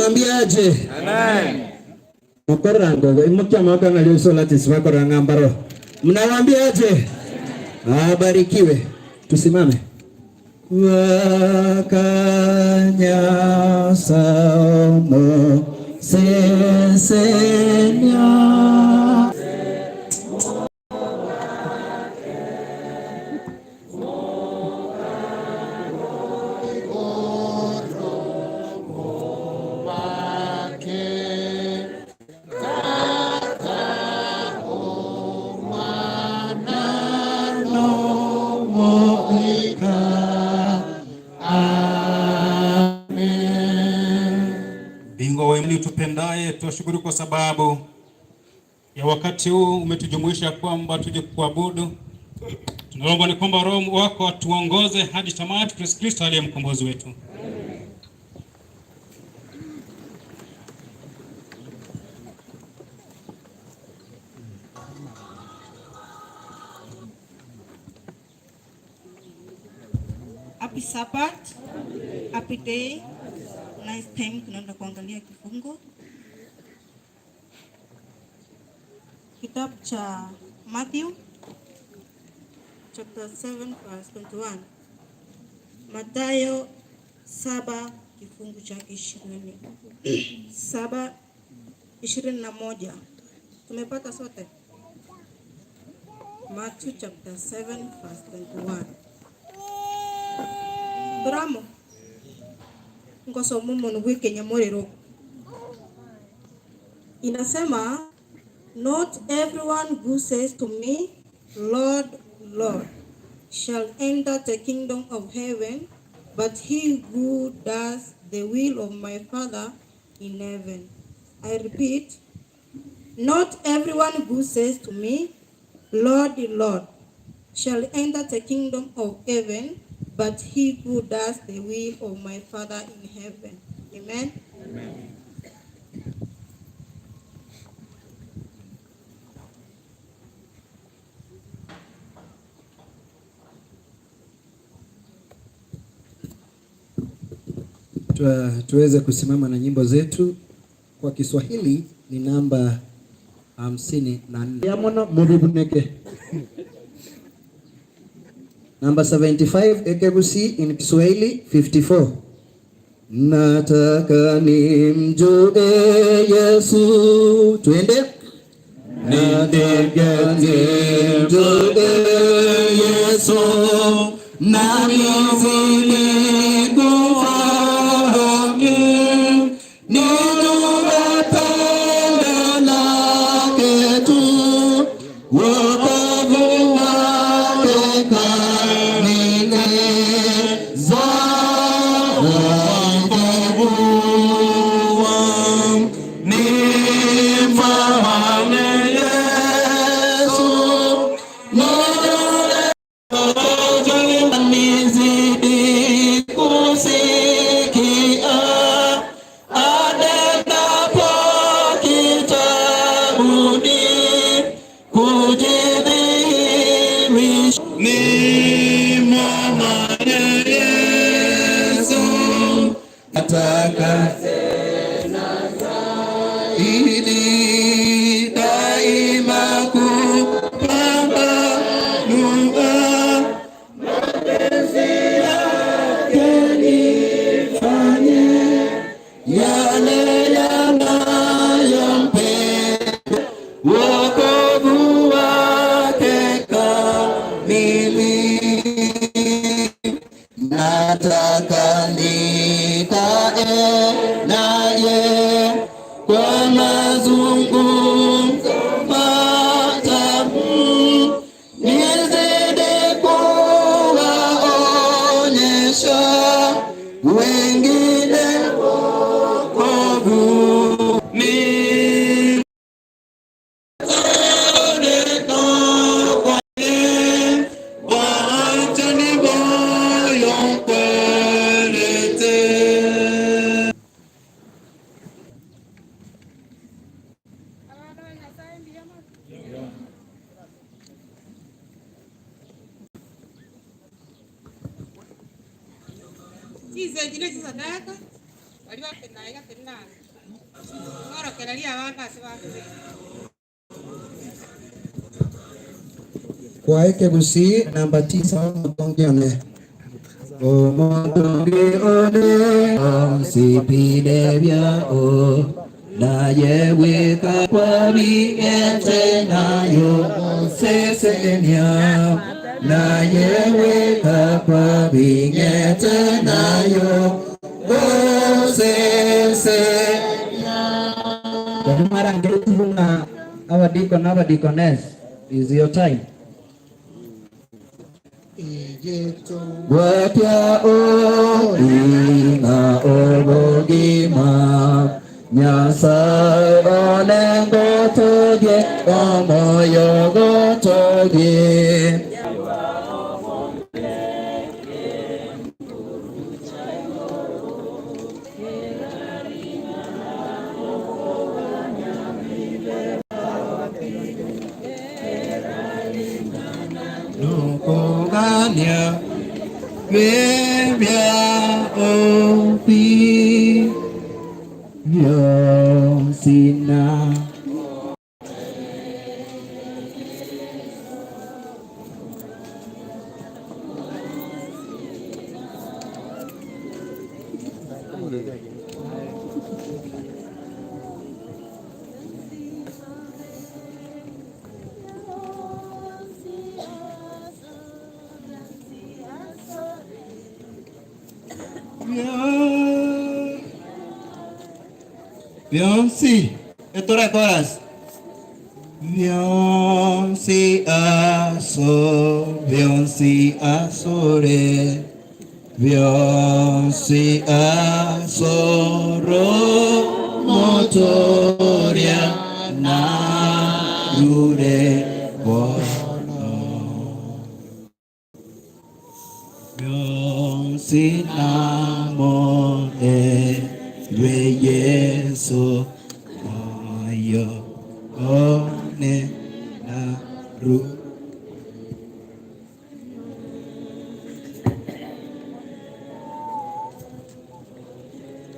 Mnawaambia aje? Amen. Mokorango imokya mwaka ngalio sola tiswakoranga mbaro. Mnawaambia aje? Abarikiwe. Tusimame. Wakanya samo sesenya. Bingwa wewe utupendaye, tuwashukuru kwa sababu ya wakati huu umetujumuisha kwamba tuje kuabudu. Tunaomba ni kwamba Roho wako atuongoze hadi tamati, Yesu Kristo aliye mkombozi wetu. Happy Sabbath, happy day, nice time. Tunaenda kuangalia kifungo kitabu cha Matthew chapter 7 verse 21. Mathayo 7 kifungu cha 7:21. Tumepata sote? Matthew chapter 7 verse 21. Bramo ngosomo monu wike nyamorero inasema, not everyone who says to me, Lord, Lord, shall enter the kingdom of heaven, but he who does the will of my Father in heaven. I repeat, not everyone who says to me, Lord, Lord, shall enter the kingdom of heaven, but he who does the will of my Father in heaven. Amen. Amen. Tuweze kusimama na nyimbo zetu. Kwa Kiswahili ni namba 54. Yamona muribuneke. Number 75 Ekebusi, in Kiswahili 54. Nataka nimjue Yesu. Tuende. Nataka nimjue Yesu. Na nizidi kufahamu. Nijue pendo lake tu. Wokovu wake kamili. Ili daima kupambanua mapenzi yake, nifanye yale yanayompenda, wokovu wake kamili. Nataka nikae naye kwa mazungumzo matamu, nizidi kuwaonyesha wengine wokovu. Hizi zingine sadaka waliwa penaiga penana Kwa eke gusi namba 9 mtongione. Omongione amsipile vyao naye weka kwa viete nayo sesenia naye weka kwa viete nayo sesenia. Mara ngeti bunga our deaconess, is your time. Wapya oina obogima Nyasaye onengo toge omoyo gotoge. Nukuganya Bebya opi Yosina. Beyonce, esto recuerdas. Beyonce asore, Beyonce asoro motoria na rure bono. Beyonce namo Yesu ayo one na ru.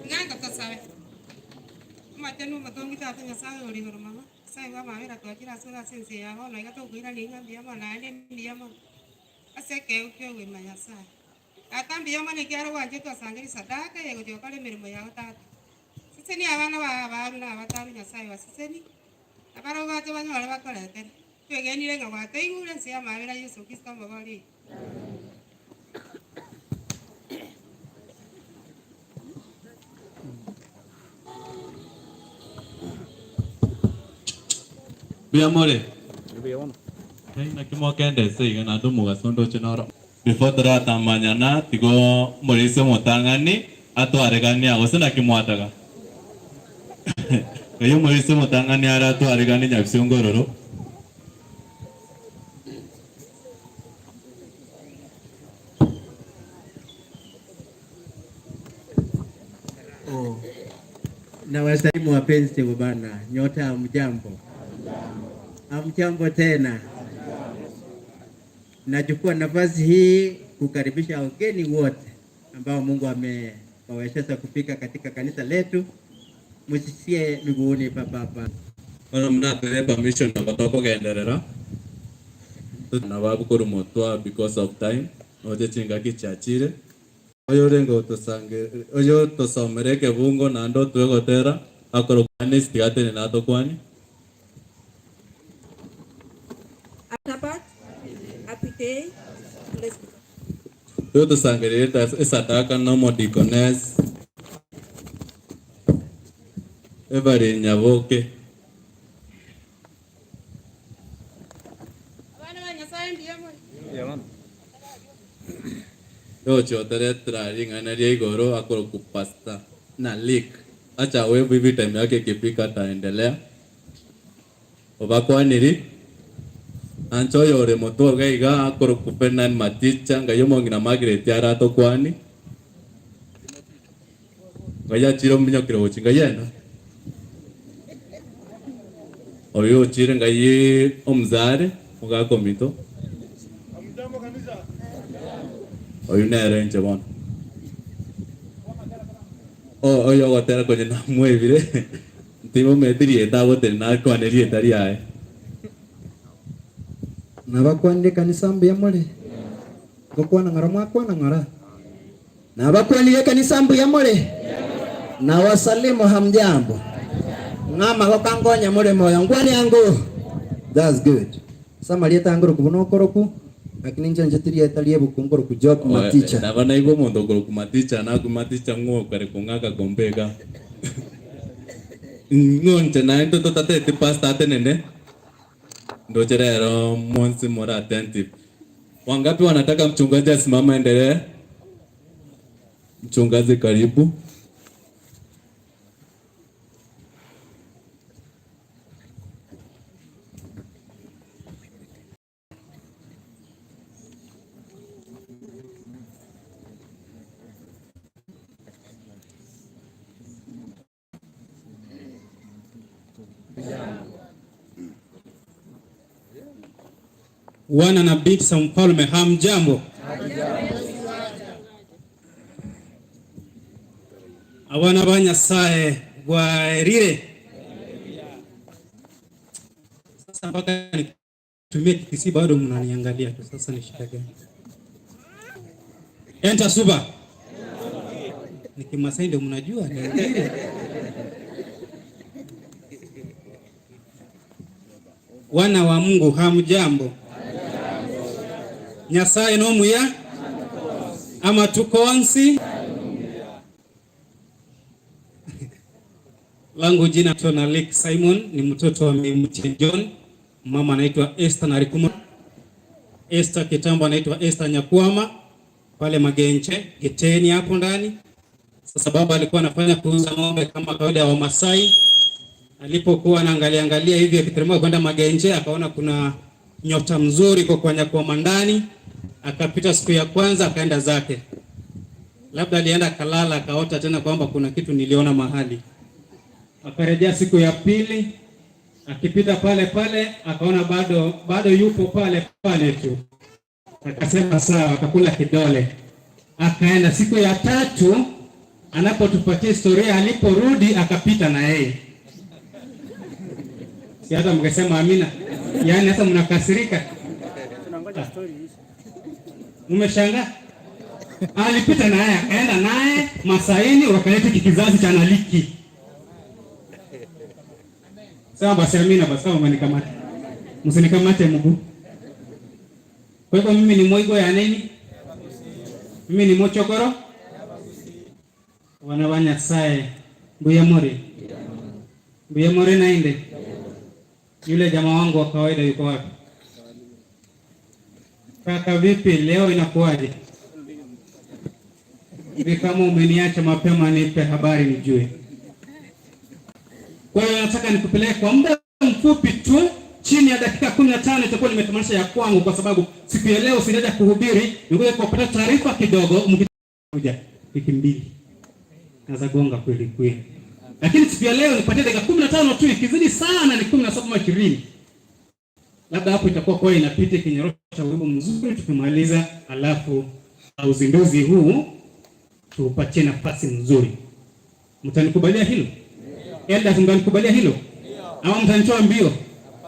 Nganga kasawe. Matenu matongi tatu nyasawe oli normal. Sai wa mawera kwa kila sura sense ya hono igato kuira linga ndiamo na ene ndiamo. Aseke ukyo we manyasa. Atambi yoma ni kiaro wanje to sangiri sadaka yego jokale mirimo ya tatu. Siseni abana baruna abataru nyasaye wasiseni. Abaro baje banyole bakolete. Twegenire nga bateyure nsi ya mabera Yesu Kristo mabali. Biamore. Na kimo kende seiga na ndu mugasondo chinoro. Before turata manyana tigo morise motangani atwaregani agosena kimwataga. Kayo morise motangani ara atwaregani nyabisongororo. Na wasalimu wapenzi wa Bwana, nyote hamjambo? Hamjambo tena. Nachukua nafasi hii kukaribisha wageni wote ambao Mungu amewawezesha kufika katika kanisa letu. Msisie miguuni papa. Wana mnapele permission na batoko genderera. Na babukuru motwa because of time. Oje chinga kichachire. Oyo rengo tosange, oyo tosomereke bungo na ndo twegotera akoro kwani stiate na to kwani. Atapat apite les. Yo tosangereta sadaka no modikones. Every nyaboke. Abana nyasaye ndiamo. Yaman. Yo chotere trari ngana ria igoro akoro kupasta na leak. Acha wewe bibi time yake kipika taendelea. Obakwaniri ancho yore motor gaiga akoro kupena maticha ngayomo ngina Margaret yara to kwani. Gaya chiro minyo kiro chinga yena. Oyo chire ngayi omzare mugakomito. Oyo nere nche bona. Oyo gotera kwenye na mwevire. Timo mediri etago tena kwa neri etari ae. Nabakwandi kanisa mbya mole. Gokwana ngara mwakwana ngara. Nabakwandi kanisa mbya mole. Na wasalimu hamjambo. Ngama gokangonya mole moyo ngwani yangu. That's good. Samalieta ngoro kubono koroku. Lakini nje njetiria etalie bukungoro kujoku maticha. Nabana igo mondo koro kumaticha na kumaticha ngo kare kungaka gombega. Ngonte na ento totate te pasta tenende. Ndo cherero monsi mora attentive. Wangapi wanataka mchungaji asimama endelee? Mchungaji karibu. Wana na binti za mfalme hamjambo. Abana banyasaye gwaerire. Sasa mpaka nitumie kikisi bado mnaniangalia tu, sasa ni shida gani? Enta suba. Nikimasai ndio mnajua ni ngire. Wana wa Mungu hamjambo. Nyasaye no muya ama tukonsi. Langu jina Tona Lake Simon, ni mtoto wa Mimti John. Mama anaitwa Esther Narikuma. Esther kitambo anaitwa Esther Nyakwama pale Magenche Geteni hapo ndani. Sasa baba alikuwa anafanya kuuza ng'ombe kama kawaida wa Masai. Alipokuwa anaangalia hivi akiteremka kwenda Magenche akaona kuna nyota mzuri kwa Nyakwama ndani. Akapita siku ya kwanza akaenda zake. Labda alienda kalala akaota tena kwamba kuna kitu niliona mahali. Akarejea siku ya pili, akipita pale akaona bado yupo pale tu. Akasema sawa, akakula kidole. Akaenda siku ya tatu, anapotupatia historia aliporudi akapita na yeye. Si hata mngesema amina. Yaani hata mnakasirika. Tunangoja story hii. Umeshangaa? Alipita naye, akaenda naye Masaini, wakaleta kikizazi cha Naliki. Sawa basi amina, basi kama mnikamate. Msinikamate mguu. Kwa hivyo mimi ni moigo ya nini? Mimi ni mochokoro. Wanawanya sae Mbuya More naende. Yule jamaa wangu wa kawaida yuko wapi? Kaka vipi leo inakuwaje? Hivi kama umeniacha mapema nipe habari nijue. Kwa hiyo nataka nikupeleke kwa muda mfupi tu, chini ya dakika 15 itakuwa nimetamanisha ya kwangu, kwa sababu siku ya leo sijaja kuhubiri, ngoja kupata taarifa kidogo mkija wiki mbili. Naza gonga kweli. Lakini siku ya leo nipatie dakika 15 tu, ikizidi sana ni 17 ama 20. Labda hapo itakuwa kwa inapita kinyorosha wimbo mzuri tukimaliza, alafu uzinduzi huu tupatie nafasi nzuri. Mtanikubalia hilo? Elda mtanikubalia hilo? Au mtanitoa mbio?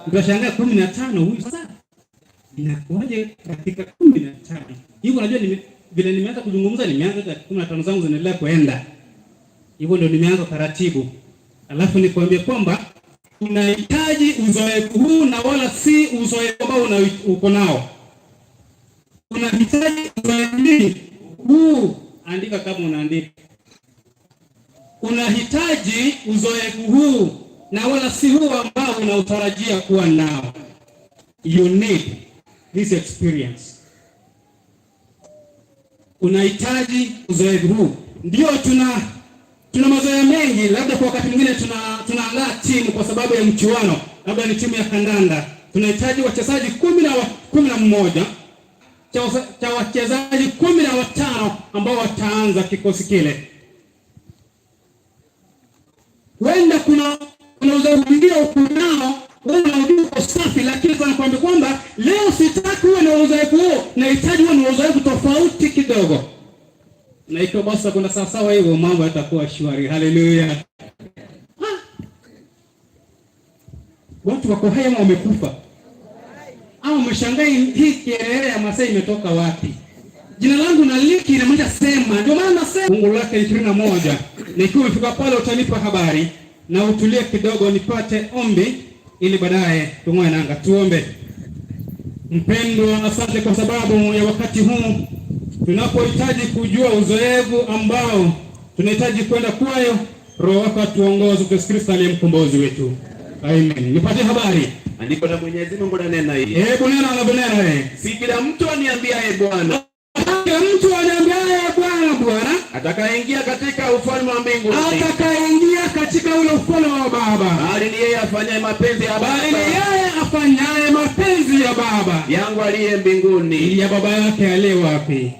Mtashangaa 15 huyu sasa. Inakuwaje katika 15? Hivyo unajua vile nimeanza kuzungumza, nimeanza dakika 15 zangu zinaendelea kuenda. Hivyo ndio nimeanza taratibu. Alafu nikwambie kwamba unahitaji uzoefu huu na wala si uzoefu ambao uko nao. Unahitaji uzoefu huu, andika kama unaandika. Unahitaji uzoefu huu na wala si huu ambao unautarajia kuwa nao. You need this experience. Unahitaji uzoefu huu. Ndio tuna mazoea mengi, labda kwa wakati mwingine tunaandaa timu kwa sababu ya mchuano, labda ni timu ya kandanda. Tunahitaji wachezaji 11 cha wachezaji 15 ambao wataanza kikosi kile. Wenda kuna uzoefu mwingine ukunao, wewe unaujua safi, lakini tunakwambia kwamba leo sitaki uwe na uzoefu huo, nahitaji uwe na uzoefu tofauti kidogo. Na iko basi kuna sawa hivyo, mambo yatakuwa shwari. Haleluya. Watu wako hai ama wamekufa? Au umeshangaa hii kelele ya Masai imetoka wapi? Jina langu na liki inamaanisha sema. Ndio maana nasema fungu lake 21. Na ikiwa umefika pale utanipa habari na utulie kidogo nipate ombi ili baadaye tung'oe nanga. Tuombe. Mpendwa, asante kwa sababu ya wakati huu tunapohitaji kujua uzoefu ambao tunahitaji kwenda kwayo. Roho wako atuongoze kwa Kristo aliye mkombozi wetu. Amen. Nipate habari. Andiko la Mwenyezi Mungu linanena hivi. Hebu nena na Bwana. Si kila mtu aniambiaye Bwana. Kila mtu aniambiaye Bwana, Bwana, atakaingia katika ufalme wa mbinguni. Atakaingia katika ule ufalme wa Baba. Bali ni yeye afanyaye mapenzi ya Baba. Bali ni yeye afanyaye mapenzi ya Baba yangu aliye mbinguni. Ya Baba yake aliye wapi?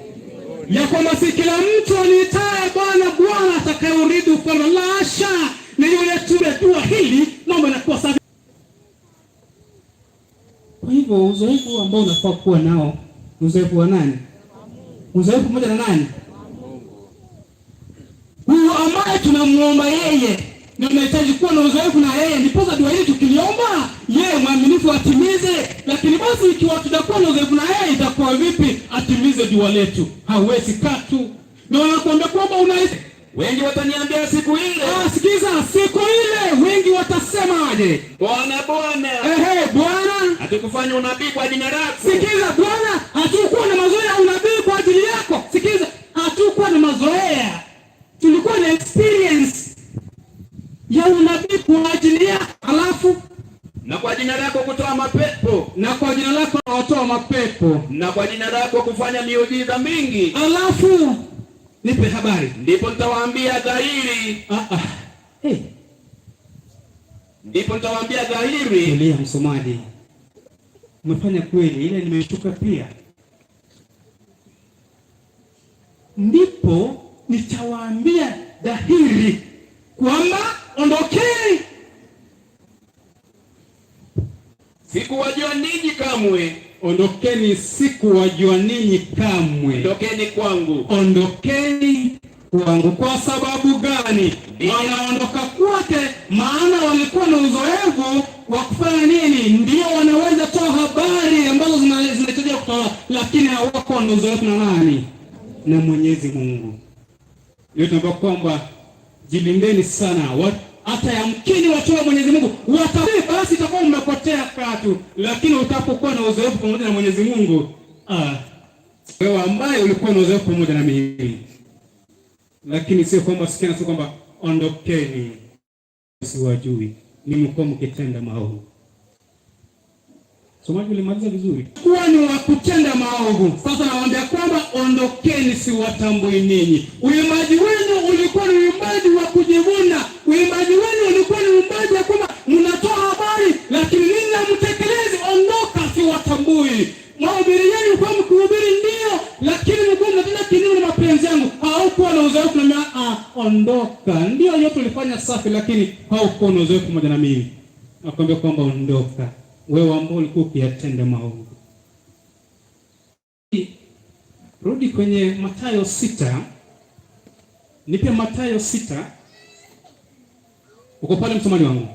Ya kwamba si kila mtu aniitaye Bwana, Bwana atakayeurithi ufalme. La hasha. Ni yule tu hili mambo yanakuwa safi. Kwa hivyo uzoefu ambao unafaa kuwa nao, uzoefu wa nani? Uzoefu mmoja na nani? Huyo ambaye tunamuomba yeye, na tunahitaji kuwa na uzoefu na yeye. Ndipo dua hili tukiliomba, yeye mwaminifu atimize. Lakini basi ikiwa tutakuwa na uzoefu na yeye, itakuwa vipi atimize dua letu? Hawezi katu. Na wanakuambia kwamba unaishi. Wengi wataniambia siku ile. Sikiza, siku ile wengi watasemaje? Bwana, Bwana. Bwana, hatukufanya unabii kwa jina lako. Sikiza, Bwana, hatukuwa na mazoea ya unabii kwa ajili yako. Sikiza, hatukuwa na mazoea. Tulikuwa na experience ya unabii kwa ajili yako. Alafu na kwa jina lako kutoa mapepo. Na kwa jina lako kutoa mapepo. Na kwa jina lako kufanya miujiza mingi. Alafu nipe habari. Ndipo nitawaambia dhahiri. Ndipo nitawaambia dhahiri. Tulia msomaji. Umefanya kweli, ile nimeshtuka pia. Ndipo nitawaambia dhahiri kwamba ondokeni. Sikuwajua ninyi kamwe. Ondokeni, sikuwajua ninyi kamwe. Ondokeni kwangu. Ondokeni kwangu. Kwa sababu gani? Wanaondoka kwake maana walikuwa na uzoefu wa kufanya nini? Ndio wanaweza toa habari ambazo zinahitajika kutoa, lakini hawako na uzoefu na nani? Na Mwenyezi Mungu. Ndio tunaomba kwamba jilindeni sana. Hata yamkini watu wa Mwenyezi Mungu watabii, basi itakuwa umepotea katu. Lakini utapokuwa na uzoefu pamoja na Mwenyezi Mungu, wewe ambaye ulikuwa na uzoefu pamoja na mimi, lakini sio kwamba sikia, sio kwamba ondokeni, siwajui ni mko mkitenda maovu. Somaji ulimaliza vizuri. Kuwa ni wa kutenda maovu. Sasa nawaambia kwamba ondokeni, siwatambui ninyi. Uimbaji wenu ulikuwa ni uimbaji wa kujivuna. Uimbaji wenu ulikuwa ni uimbaji ya kwamba mnatoa habari, lakini ninyi hamtekelezi. Ondoka, siwatambui. Mahubiri yenu kwa mkuhubiri ndio, lakini mko mnatenda kinyume na mapenzi yangu. Haukuwa na uzoefu na mimi. Ondoka. Ndio yote ulifanya safi, lakini haukuwa na uzoefu pamoja na mimi. Nakwambia kwamba ondoka, wewe ambao ulikuwa ukiyatenda maovu. Rudi kwenye Mathayo 6. Nipe Mathayo 6. Uko pale msomaji wangu.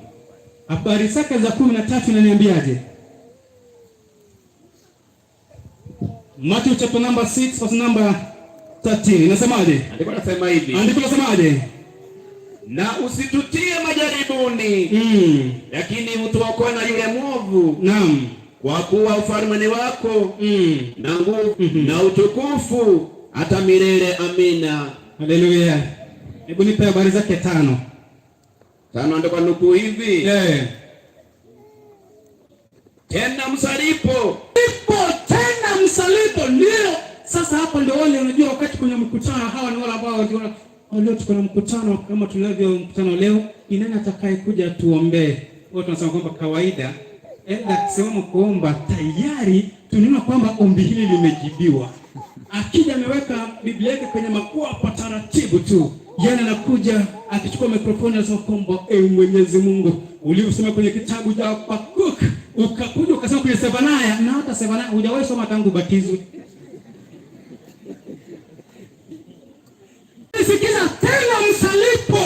Habari zake za 13 inaniambiaje? Matthew chapter number 6 verse number 13. Inasemaje? Andiko nasema hivi. Andiko nasemaje? Na usitutie majaribuni, lakini utuokoe na yule mwovu. Naam. Kwa kuwa ufalme ni wako, na nguvu, na utukufu hata milele. Amina. Haleluya. Hebu nipe habari zake 5. 5 andiko nukuu hivi. Tena msalipo. Tena msalipo. Ndio. Sasa hapo ndio wale unajua wakati kwenye mkutano hawa ni wale ambao wanaona leo tuko na mkutano kama tunavyo mkutano leo, ni nani atakaye kuja tuombee? Wao tunasema kwamba kawaida enda kusema kuomba tayari tunaona kwamba ombi hili limejibiwa. Akija ameweka Biblia yake kwenye makua kwa taratibu tu. Yana anakuja akichukua mikrofoni anasema kwamba Mwenyezi Mungu uliosema kwenye kitabu cha Habakuk, ukakuja ukasema kwenye Sefanaya, na hata Sefanaya hujawahi soma tangu ubatizo. Sikiza, tena msalipo.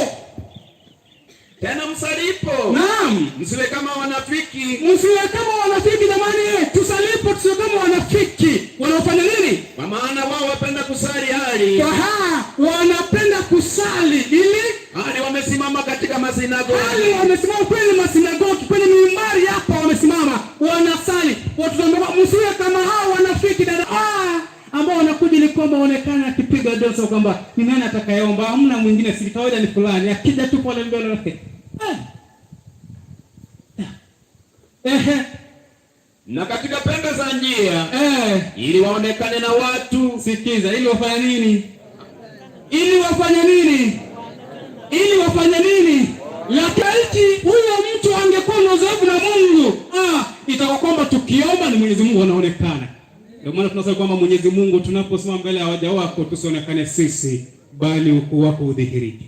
Tena msalipo. Naam. Msiwe kama wanafiki. Msiwe kama wanafiki jamani. Tusalipo tusiwe kama wanafiki. Wanaofanya nini? Kwa maana wao wapenda kusali hali. Wanapenda kusali ili hali wamesimama katika masinagogi. Hali wamesimama kwenye masinagogi, kwenye mimbari hapa wamesimama, wanasali. Watu ambao msiwe kama hao wanafiki dada. Ambao wanakuja ili kwamba waonekane akipiga dosa kwamba ni nani atakayeomba, hamna mwingine, si kawaida ni fulani, akija tu pale mbele yake. Na katika pembe za njia ili waonekane na watu. Sikiza, ili wafanye nini? Ili wafanye nini? Ili wafanye nini? Lakini huyo mtu angekuwa na uzoefu na Mungu, itakuwa kwamba tukiomba ni Mwenyezi Mungu anaonekana. Ndio maana tunasema kwamba Mwenyezi Mungu tunaposimama mbele ya waja wako tusionekane sisi, bali ukuu wako udhihirike.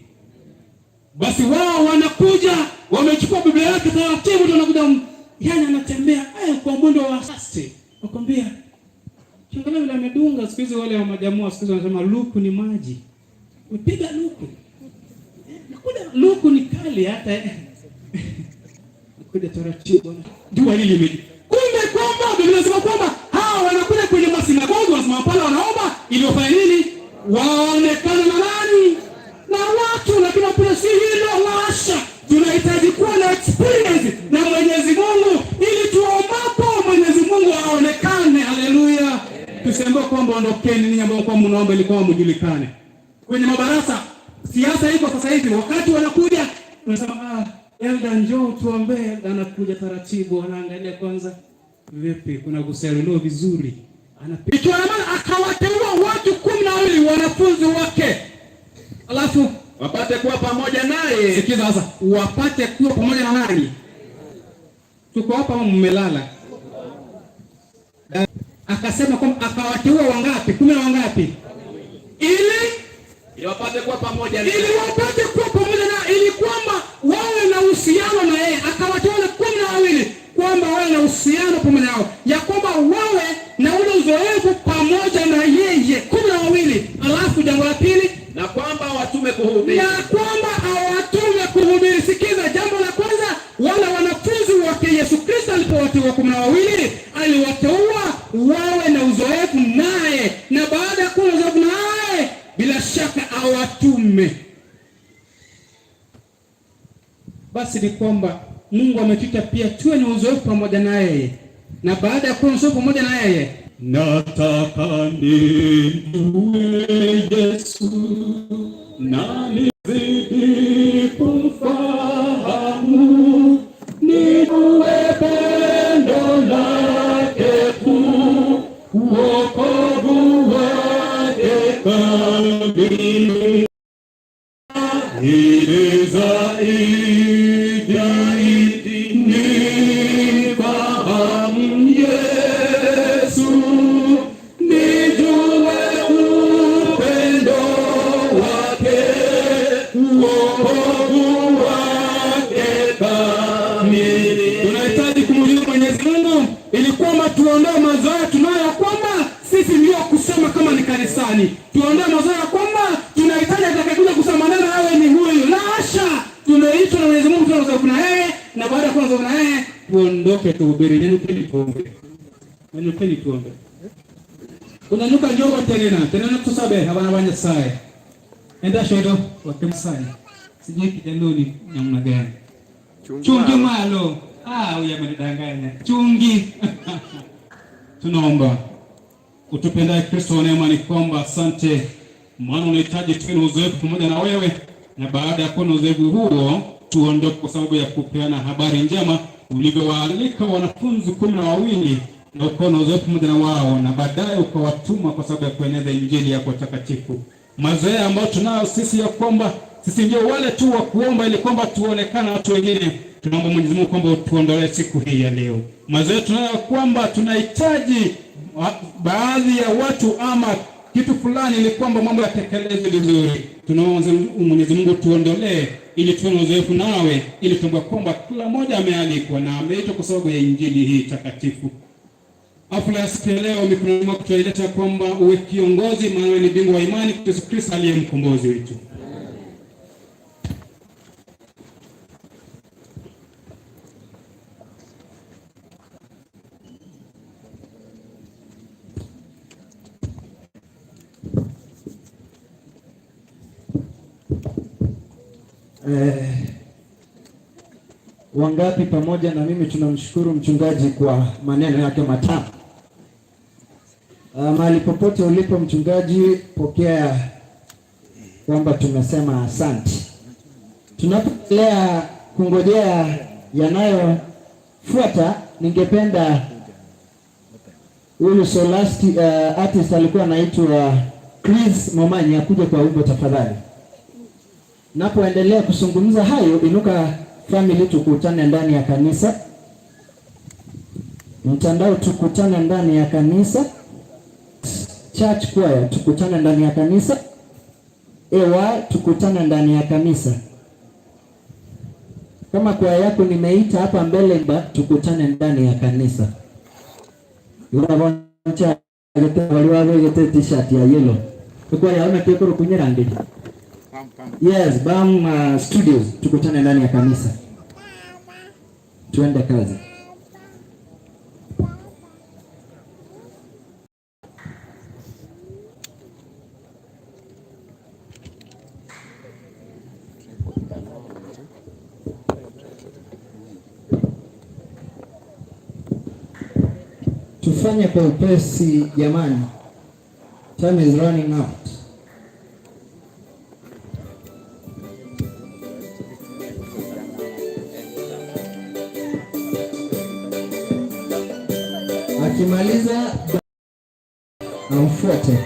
Basi wao wanakuja, wamechukua Biblia yake taratibu, tunakuja yani anatembea kwa mwendo wa kasi. Nakwambia, kiangalia vile amedunga siku hizi wale wa majamaa siku hizi wanasema luku ni maji. Upiga luku. Nakuja luku ni kali hata. Nakuja taratibu. Jua hili limejia. Kumbe kwamba Biblia inasema kwamba hao wanakuja kwenye masinagogi, wanasimama pale wanaomba ili wafanye nini? Waonekane na nani? Na watu. Lakini pia si hilo lasha. Tunahitaji kuwa na experience na Mwenyezi Mungu ili tuombapo Mwenyezi Mungu aonekane. Haleluya. Tusiambe kwamba ondokeni ninyi ambao kwa mnaomba ili kwa mjulikane. Kwenye mabarasa siasa iko sasa hivi, wakati wanakuja unasema elda njoo tuombe, anakuja taratibu, anaangalia kwanza vipi kuna kusailiwa vizuri. Anapitia maana akawateua watu 12 wanafunzi wake. Alafu wapate kuwa pamoja naye. Sikiza sasa, wapate kuwa pamoja na nani? Tuko hapa mmelala. Akasema kwamba akawateua wangapi? 10 na wangapi? Ili wapate kuwa pamoja naye. Ili wapate kuwa pamoja naye, ili kwamba wawe na uhusiano na yeye. Akawateua 12 kwamba wawe na uhusiano pamoja nao, ya kwamba wawe na ule uzoefu pamoja na yeye. 12. Alafu jambo la pili, na kwamba watume kuhubiri. Na kwamba awatume kuhubiri. Sikiza, jambo la kwanza, wale wanafunzi wake Yesu Kristo alipowateua 12, aliwateua wawe na uzoefu naye, na baada ya kuwa na uzoefu naye bila shaka awatume. Basi ni kwamba Mungu ametuita pia tuwe na uzoefu pamoja naye, na baada ya kuwa na uzoefu pamoja naye, nataka nijue Yesu na nizidi kumfahamu, nijue pendo lake kuu, wokovu wake kamili, ili zaidi nifahamu Yesu, nijue upendo wake, wokovu wake kamili. Tunahitaji kumjua Mwenyezi Mungu ili kwamba tuondoe mazoea tunayo kwamba sisi ndio kusema kama ni kanisani. Tuondoe mazoea kwamba tunahitaji atakayekuja kusema maneno yawe ni huyu. La hasha. Tumeitwa na Mwenyezi Mungu tunaanza kuna yeye, na baada ya kuanza kuna yeye tuondoke tuhubiri. Neno kile tuombe. Neno kile tuombe. Unanuka njogo tena tusabe habana banya sae. Enda shodo wakimsani. Sijui kijanoni namna gani. Chungi malo. Huyu amenidanganya. Chungi. Tunaomba utupendaye Kristo wa neema, ni kwamba asante, maana unahitaji tuwe na uzoefu pamoja na wewe, na baada ya kuwa na uzoefu huo tuondoke kwa sababu ya kupeana habari njema ulivyowaalika wanafunzi 12 na ukawa na uzoefu pamoja na wao, na baadaye ukawatuma kwa sababu ya kueneza injili yako takatifu. Mazoea ambayo tunayo sisi ya kwamba sisi ndio wale tu wa kuomba ili kwamba tuonekane watu wengine, tunaomba Mwenyezi Mungu kwamba utuondolee siku hii ya leo. Mazoea tunayo kwamba tunahitaji baadhi ya watu ama kitu fulani ili kwamba mambo yatekelezwe vizuri. Tunaomba Mwenyezi Mungu tuondolee ili tuwe na uzoefu nawe, ili tuombe kwamba kila mmoja amealikwa na ameitwa kwa sababu ya injili hii takatifu. Hafla ya siku ya leo mikononi mwako tunaileta kwamba uwe kiongozi, maana wewe ni bingwa wa imani, Yesu Kristo aliye mkombozi wetu. Wangapi pamoja na mimi tunamshukuru mchungaji kwa maneno yake matamu. Mahali popote ulipo mchungaji, pokea kwamba tumesema asante. Tunapoendelea kungojea yanayofuata, ningependa huyu solasti artist alikuwa anaitwa Chris Momanyi akuje kwa wimbo tafadhali. Napoendelea kuzungumza hayo, inuka family, tukutane ndani ya kanisa. Mtandao, tukutane ndani ya kanisa. Church choir, tukutane ndani ya kanisa. Ewa, tukutane ndani ya kanisa. Kama kwaya yako nimeita hapa mbele, tukutane ndani ya kanisa. Unavoncha waliwawegete t-shirt ya yellow. Kwa ya unateko kunyera ndege. Yes, Bam Studios, tukutane ndani ya kanisa. Tuende kazi. Tufanye kwa upesi jamani. Time is running out. Akimaliza amfuate.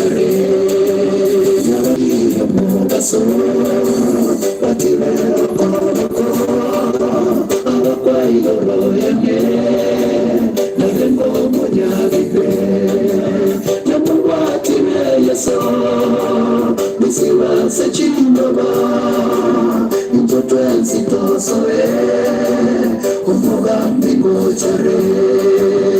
chare Mugaso Patire Okonoko Awakwa iloro yane Nagengo monyagigwe Namuwatire yeso Misiwa sechindaba Mtoto enzito soe Umuga mbingo chare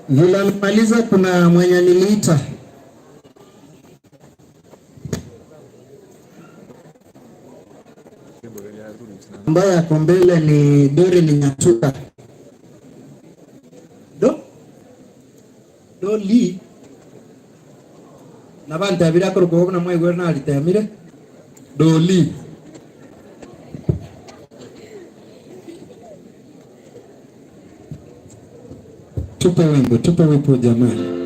Vila nimaliza kuna mwenye niliita ambaye ako mbele ni Dori ni Nyatuka Doli nabandi abira ko rugo na mwe gwerna alitemire Doli tupe wimbo jamani.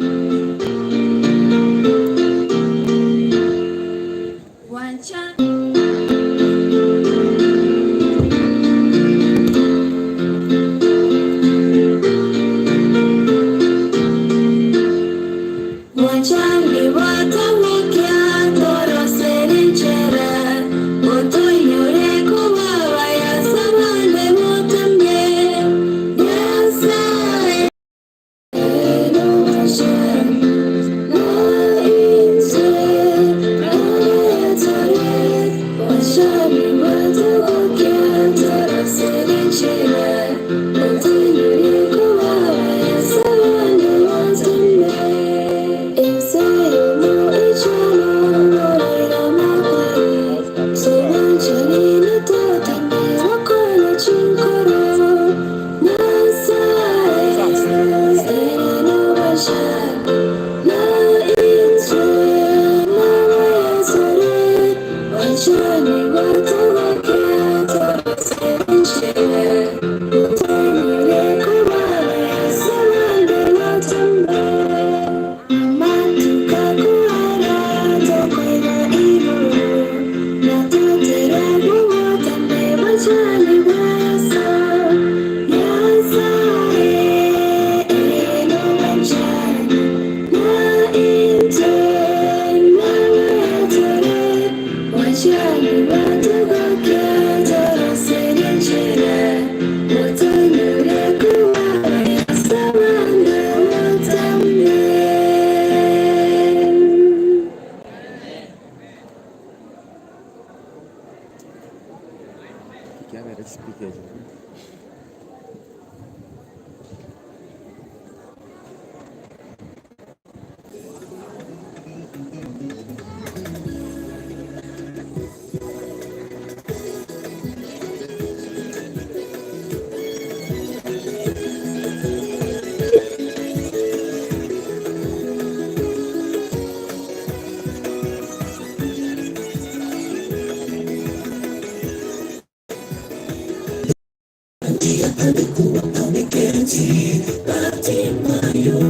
alikuwa ameketi Bartimayo,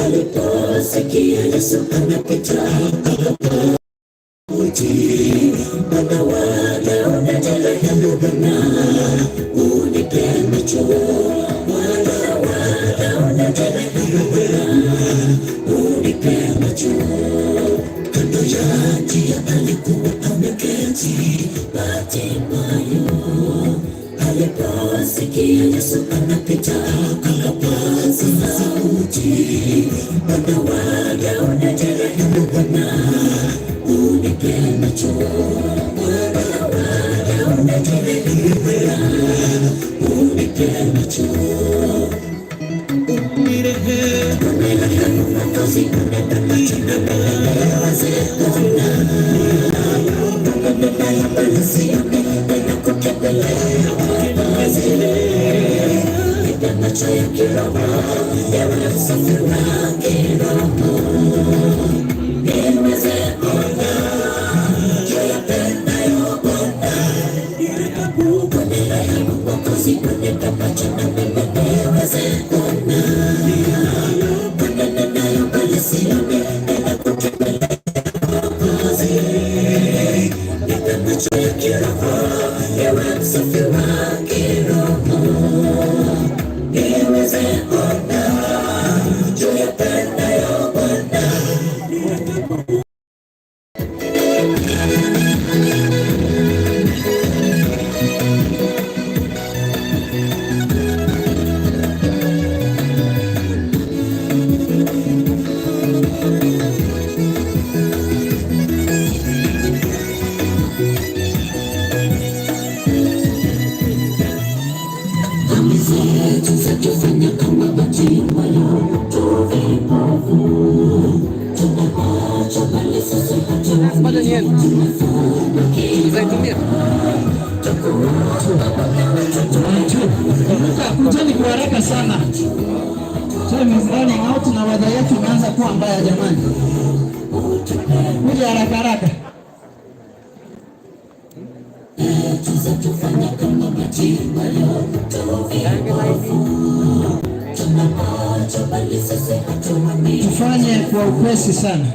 aliposikia Yesu anapita akapotea, Bwana wanaona jela yangu Bwana, unipe macho, Bwana wanaona jela ameketi. Bartimayo aliposikia Yesu anapita, akapaza sauti, Mwana wa Daudi, rehemu Bwana, unipe macho. Mwana wa Daudi, rehemu Bwana, unipe macho. Unirehemu Mwokozi, unipe macho na nieleweze kuona. Unenena mbele sione, ninakutembelea wazi. Nipe macho ya kiroho, yawe usafi wa kiroho, niweze kuona yapendayo Bwana. Unirehemu Mwokozi, unipe macho na nieleweze kuona. Unenena mbele sione, ninakutembelea wazi. Nipe macho ya kiroho, yawe usafi wa kiroho, niweze kuona yapendayo Bwana. Dhambi zetu zatufanya kama Bartimayo, tu vipofu. Tuna macho bali sisi hatuoni, tumefumba kinywa. Kujeni kwa haraka sana. Mizani mauti na wadha yetu imeanza kuwa mbaya jamani. Kuja haraka haraka. Tufanye kama Bartimayo, tu vipofu. Tuna macho bali sisi hatuoni. Tufanye kwa upesi sana.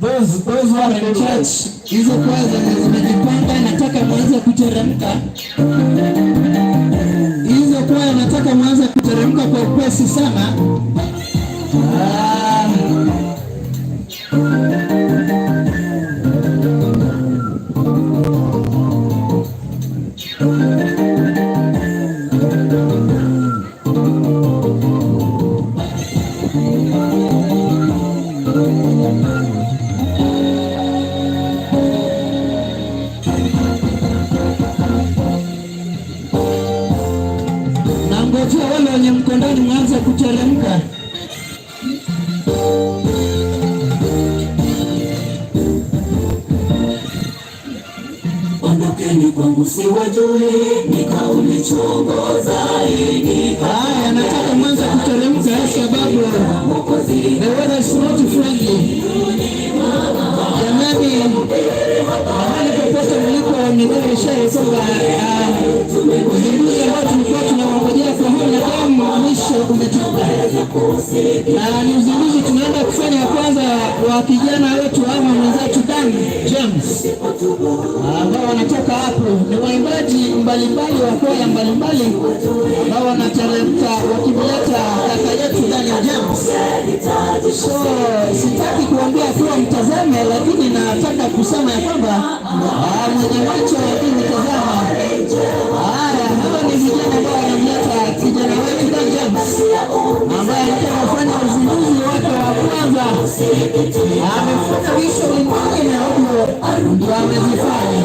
Those who are in church, hizo kwanza zimejipanga, nataka mwanze kuteremka. Hizo kwaya nataka mwanze kuteremka kwa upesi sana. Nangojea wale wenye mko ndani mwanze kuteremka. Ondokeni kwangu siwajui, ni kauli chungu zaidi. Haya, nataka mwanze kuteremka sababu the weather is not friendly. Jamani, mahali popote mlipo nimeshauri kwamba uzinduzi ambao tulikuwa tunawangojea kwa hamu na gamu mwisho umetoka, na ni uzinduzi tunaenda kufanya kwanza wa kijana wetu ama mwenzetu Dan James ambao wanatoka hapo. Ni waimbaji mbalimbali wa kwaya mbalimbali ambao wanateremka wakimleta kaka yetu Dan James. So sitaki kuambia kuwa mtazame, lakini nataka kusema ya kwamba mwenye macho lakini tazama. Haya, hawa ni vijana ambao wanamleta kijana wetu Dan James ambaye anataka kufanya uzinduzi wake wa kwanza. Amefanya wisho lingine huko ndio amezifanya.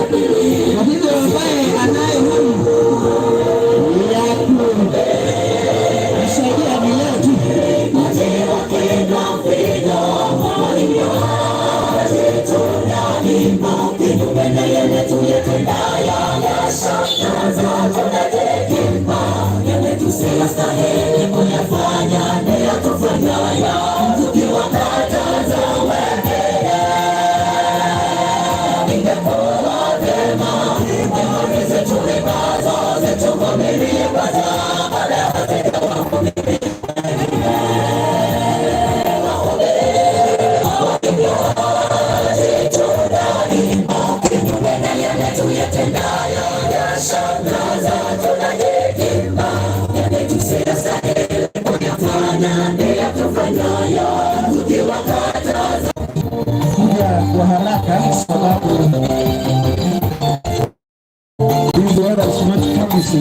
Kwa hivyo ambaye anaye humu ya kusaidia ni yetu. Tuyatendayo kuyafanya ndiyo tufanyayo, tukiwakataza kuja kwa haraka sababu hizi wada usimati kabisa.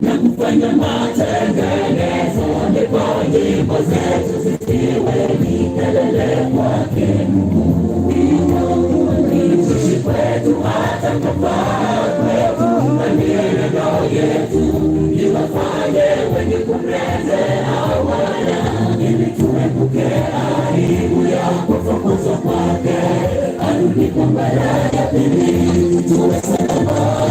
na kufanya matengenezo, ndipo nyimbo zetu zisiwe ni kelele kwake Mungu. Tuishi kwetu hata kufaa kwetu, na mienendo yetu iwafanye wenye kumrejea Bwana, ili tuepuke aibu ya kufukuzwa kwake, arudi kwa mara ya pili tuwe salama.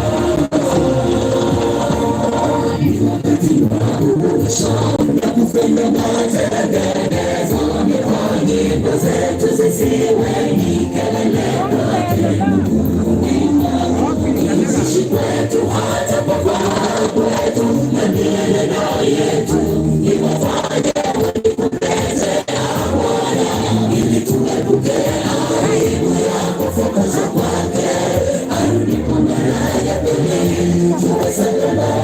Na kufanya matengenezo, ndipo nyimbo zetu zisiwe ni kelele kwake Mungu. Tuishi kwetu hata kufaa kwetu, na mienendo yetu iwafanye wenye kumrejea Bwana, ili tuepuke aibu ya kufukuzwa kwake, arudi kwa mara ya pili tuwe salama.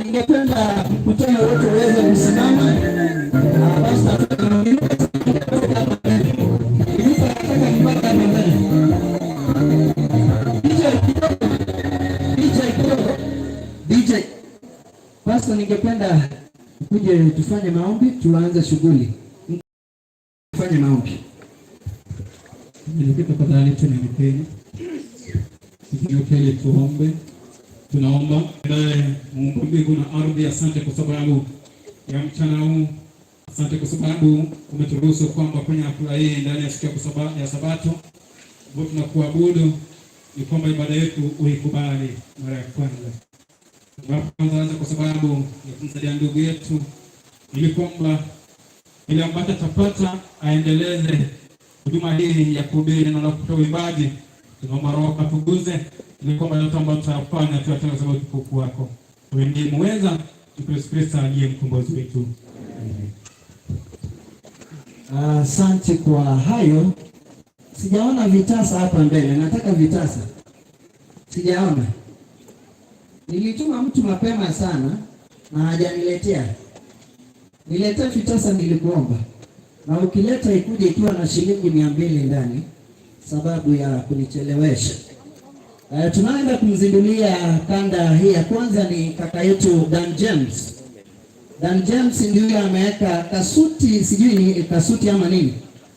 Ningependa mkutano wote uweze kusimama. DJ, Pastor, ningependa kuje tufanye maombi, tuanze shughuli. Tufanye maombi. Tafadhali tunyenyekeni. Tunyenyekeni tuombe. Tunaomba naye Mungu mbingu na ardhi, asante kwa sababu ya mchana huu. Asante kwa sababu umeturuhusu kwamba kwenye hafla hii ndani ya siku ya Sabato ambapo tunakuabudu, ni kwamba ibada yetu uikubali mara ya kwanza. Kwanza kwa sababu ya kumsaidia ndugu yetu, ili kwamba ili ambacho tapata aendeleze huduma hii ya kuhubiri na kutoa uimbaji. Tunaomba Roho atuguze, ili kwamba yote ambayo tutafanya tuyatenga kwa sababu tukufu wako. Wewe ndiye muweza, Yesu Kristo ndiye mkombozi wetu. Asante kwa hayo. Sijaona vitasa hapa mbele, nataka vitasa. Sijaona. Nilituma mtu mapema sana na hajaniletea. Nilete vitasa nilikuomba. Na ukileta ikuje ikiwa na shilingi 200 ndani sababu ya kunichelewesha. Tunaenda kumzindulia kanda hii ya kwanza ni kaka yetu Dan James. Dan James ndiye ameweka kasuti, sijui ni kasuti ama nini.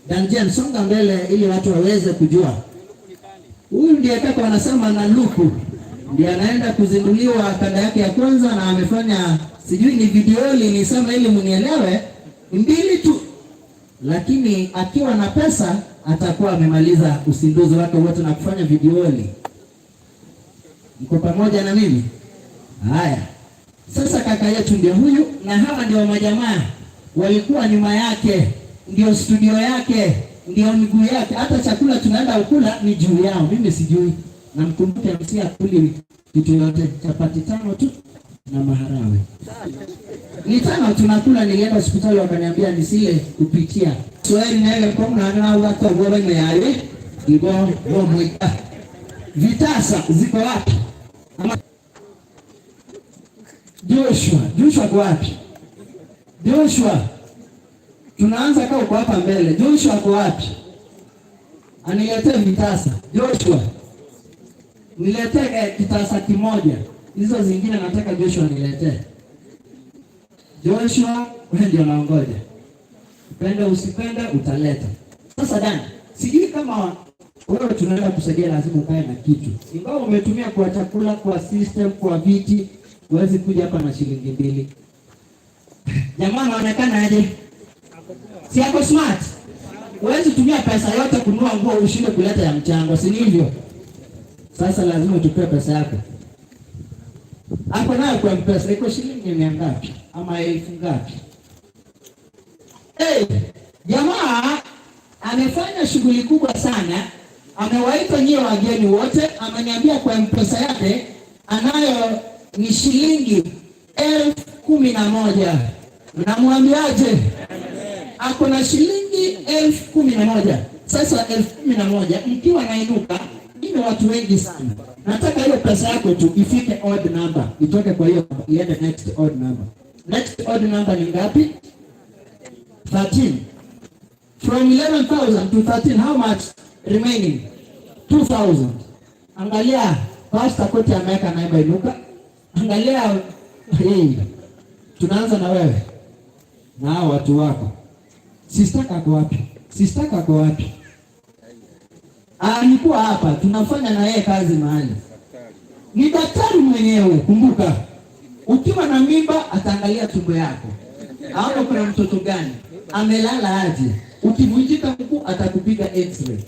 Dan James, songa mbele ili watu waweze kujua. Huyu ndiye kaka wanasema na luku. Ndiye anaenda kuzinduliwa kanda yake ya kwanza na amefanya sijui ni video nisema ili munielewe 2 tu. Lakini akiwa na pesa atakuwa amemaliza usinduzi wake wote na kufanya video. Mko pamoja na mimi? Haya. Sasa kaka yetu ndio huyu na hawa ndio majamaa walikuwa nyuma yake, ndio studio yake, ndio miguu yake. Hata chakula tunaenda ukula ni juu yao. Mimi sijui. Na mkumbuke msia kuli kitu yote, chapati 5 tu na maharagwe. Ni 5 tunakula. Nilienda hospitali wakaniambia nisile kupitia. Swali na ile kwa mna watu wao meaye ngo mwita. Vitasa ziko wapi? Joshua kwa wapi? Joshua. Tunaanza kwa uko hapa mbele. Joshua kwa wapi? Aniletee vitasa. Joshua. Niletee kitasa kimoja. Hizo zingine nataka Joshua niletee. Joshua, wewe ndio naongoja. Upende usipende utaleta. Sasa Dan, sijui kama wewe tunaenda kusaidia lazima ukae na kitu. Ingawa umetumia kwa chakula, kwa system, kwa viti, huwezi kuja hapa na shilingi 2. Jamaa anaonekana aje? Si yako smart. Huwezi tumia pesa yote kununua nguo ushinde kuleta ya mchango, si hivyo? Sasa lazima tupe pesa yako. Hapo nayo kwa pesa iko shilingi 100 ngapi ama 1000 ngapi? Jamaa amefanya shughuli kubwa sana. Amewaita nyie wageni wote, ameniambia kwa mpesa yake anayo ni shilingi 11,000. Namwambiaje? Ako na shilingi 11,000. Sasa 11,000 mkiwa nainuka ni watu wengi sana. Nataka hiyo pesa yako tu ifike odd number. Itoke kwa hiyo iende next odd number. Next odd number ni ngapi? 13. From 11,000 to 13, how much remaining? 2,000. Angalia, Pastor Koti ameweka namba inuka. Angalia, tunaanza na wewe. Na hao watu wako. Sister kako wapi? Sister kako wapi? Alikuwa hapa, tunafanya na yeye kazi mahali. Ni daktari mwenyewe, kumbuka. Ukiwa na mimba ataangalia tumbo yako. Hapo kuna mtoto gani? Amelala aje? Ukivunjika mguu atakupiga x-ray.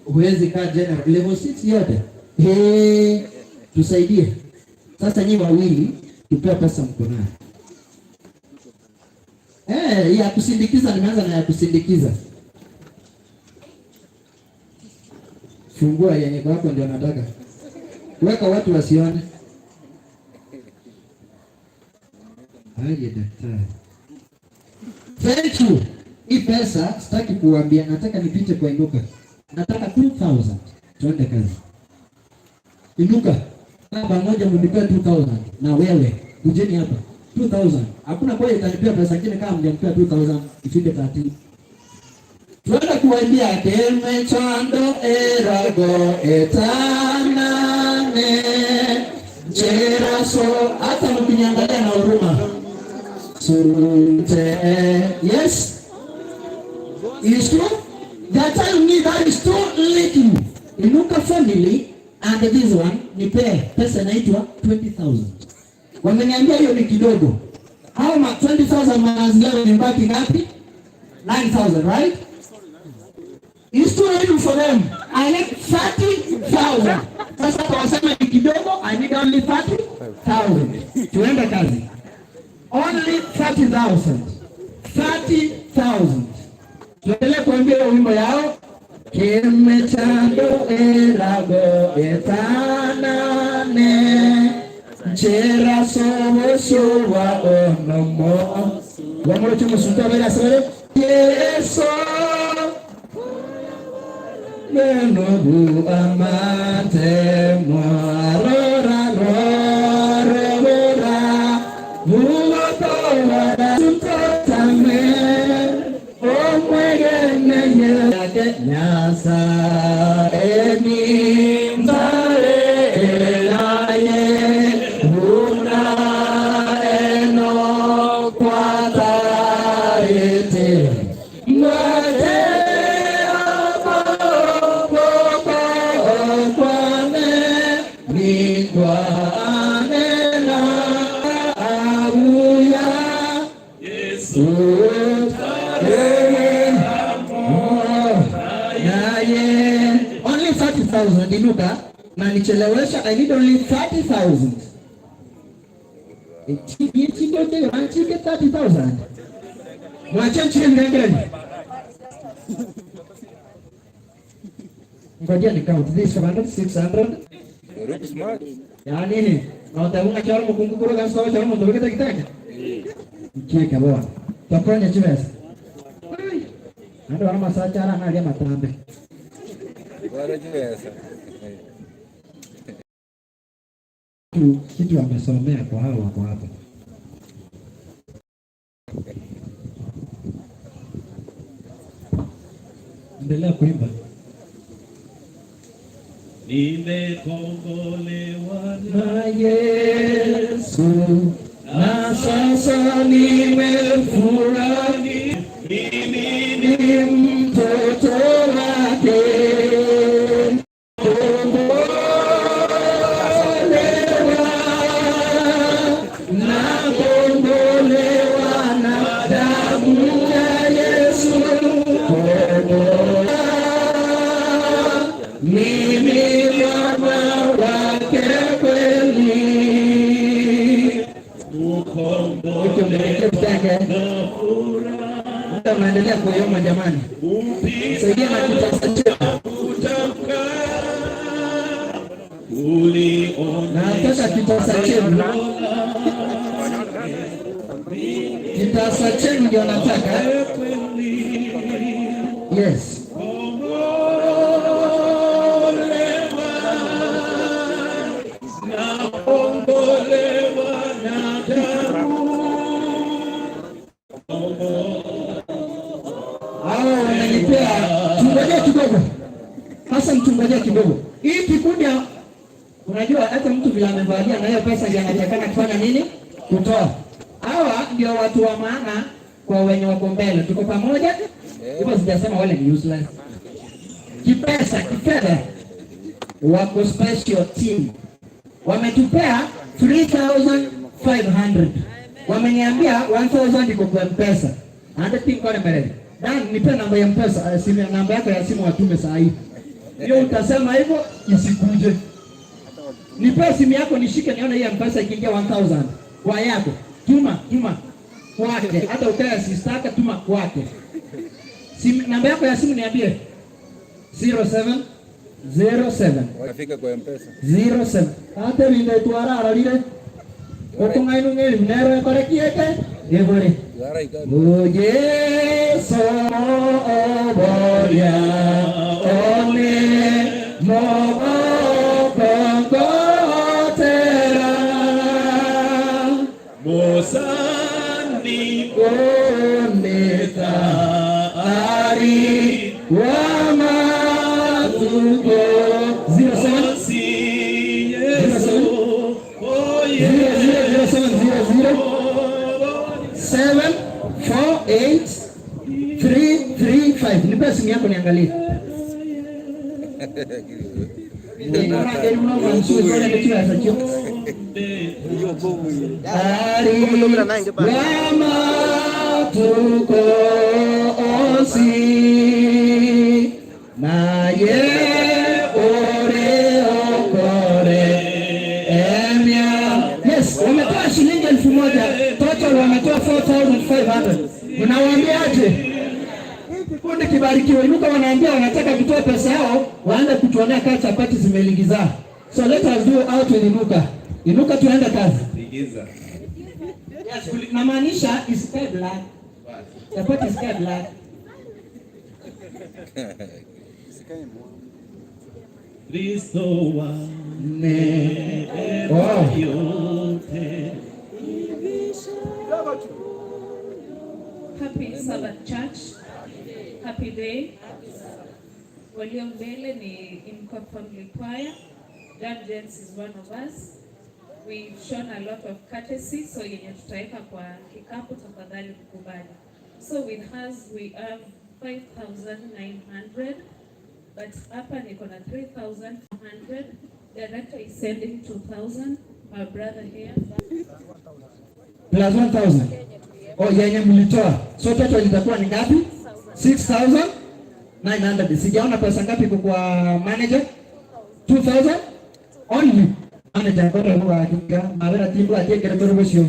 Huwezi kaa general level 6 yote. Tusaidie. Sasa nyinyi wawili tupewe pesa mkononi. Ya kusindikiza nimeanza na ya kusindikiza. Fungua yenye kwako ndio nataka. Weka watu wasione. Aje daktari. Thank you. Hii pesa sitaki kuambia, nataka nipite kwa inuka. Nataka 2,000. Tuende kazi. Inuka. Baba moja mnipe 2,000 na wewe ujeni hapa. 2,000. Hakuna kwa itanipia pesa nyingine kama mjampa 2,000 ifike 30. Tuende kuambia keme chando erago etanane. Jeraso hata mkinyangalia na huruma. Surute. Yes. Is true? That time me that is too little. Inuka family and this one nipe pesa inaitwa 20,000. Wameniambia hiyo ni kidogo. How much? 20,000 minus 11 ni baki ngapi? 9,000, right? It's too little for them. I need 30,000. Sasa wasema ni kidogo, I need only 30,000. Tuende kazi. Only 30,000. 30,000. Tuendelee kuambia wimbo yao. Kimechando erago etanane. Chera sobo sowa onomo. Wamoro chumu sunta bela sore. Yeso. Menobu amate moarora rora rora. Muwato wada suntota. saeni mtare elaye una eno kwata ete mwate apopo kwane nikwane na abuya Yesu only 30,000 inuka na nichelewesha. I need only 30,000. Eti ndio ndio anachike 30,000. Mwache nchini ngengeni. Ngoja ni count this 700 600. Rup smart. Ya nini? Na utaunga charo mkungukuru kan sawa charo mtoke takitaka. Cheka bwana. Tafanya chivesa. Ndio wana masacha na alia matambe. Bora chivesa. Kitu amesomea kwa hao wako hapa. Endelea kuimba. Nimekombolewa na Yesu na sasa nimefurahi, mimi ni mtoto wake. Nakombolewa na damu ya Yesu. Mimi mwana wake kweli. Naendelea kuyoma jamani. Saidia na kitasa chema. Nataka kitasa chema. Kitasa chema ndio nataka. Yes. Mchungaji kidogo. Hii kikundi unajua hata mtu vile amevalia na hiyo pesa ndio anatakana kufanya nini? Kutoa. Hawa ndio watu wa maana kwa wenye wako mbele. Tuko pamoja? Hivyo sijasema wale ni useless. Kipesa, kifedha wako special team. Wametupea 3,500. Wameniambia 1,000 iko kwa pesa. Hata team kwa mbele. Dan nipe namba ya mpesa, simu namba yako ya simu watume saa hii. Hiyo utasema hivyo isikuje. Nipe simu yako nishike nione hii mpesa ikiingia 1,000 kwa yako. Tuma kwake. Hata ukaya sistaka tuma kwake. Simu namba yako ya simu niambie. 0707 Unafika kwa mpesa 07 hata ndio tuara alile otungainu ngeli mnero korekiete yebore Oye so oboya one mogo kongotera mosani koneta ari wama tuko 748-335. Nipe simu yako niangalie. Tuko osi na ye ore okore emia. Yes, wametoa shilingi 1,000. Total wametoa 4,500. Unawaambiaje? Kikundi kibarikiwe. Inuka wanaambia wanataka kutoa pesa yao waanze kutuonea kazi chapati zimelingiza. So let us do out with Inuka. Inuka tuende kazi. Lingiza. Yes, namaanisha is sky black. Chapati is sky black. Kristo wa ne. Happy Sabbath Church. Happy day. walio mbele ni Imco Family Choir. Dan James is one of us. We've shown a lot of courtesy, so yenye tutaweka kwa kikapu tafadhali mkubali. So with us we have 5,900, but hapa niko na 3,400. Director is sending 2,000. Our brother here plus 1,000. Oh, yenye mlitoa. So total itakuwa ni ngapi? 6,900. Sijaona pesa ngapi kwa manager? 2,000 only. Manager kwa kwa kinga mawera timbu ajekere kwa rusio.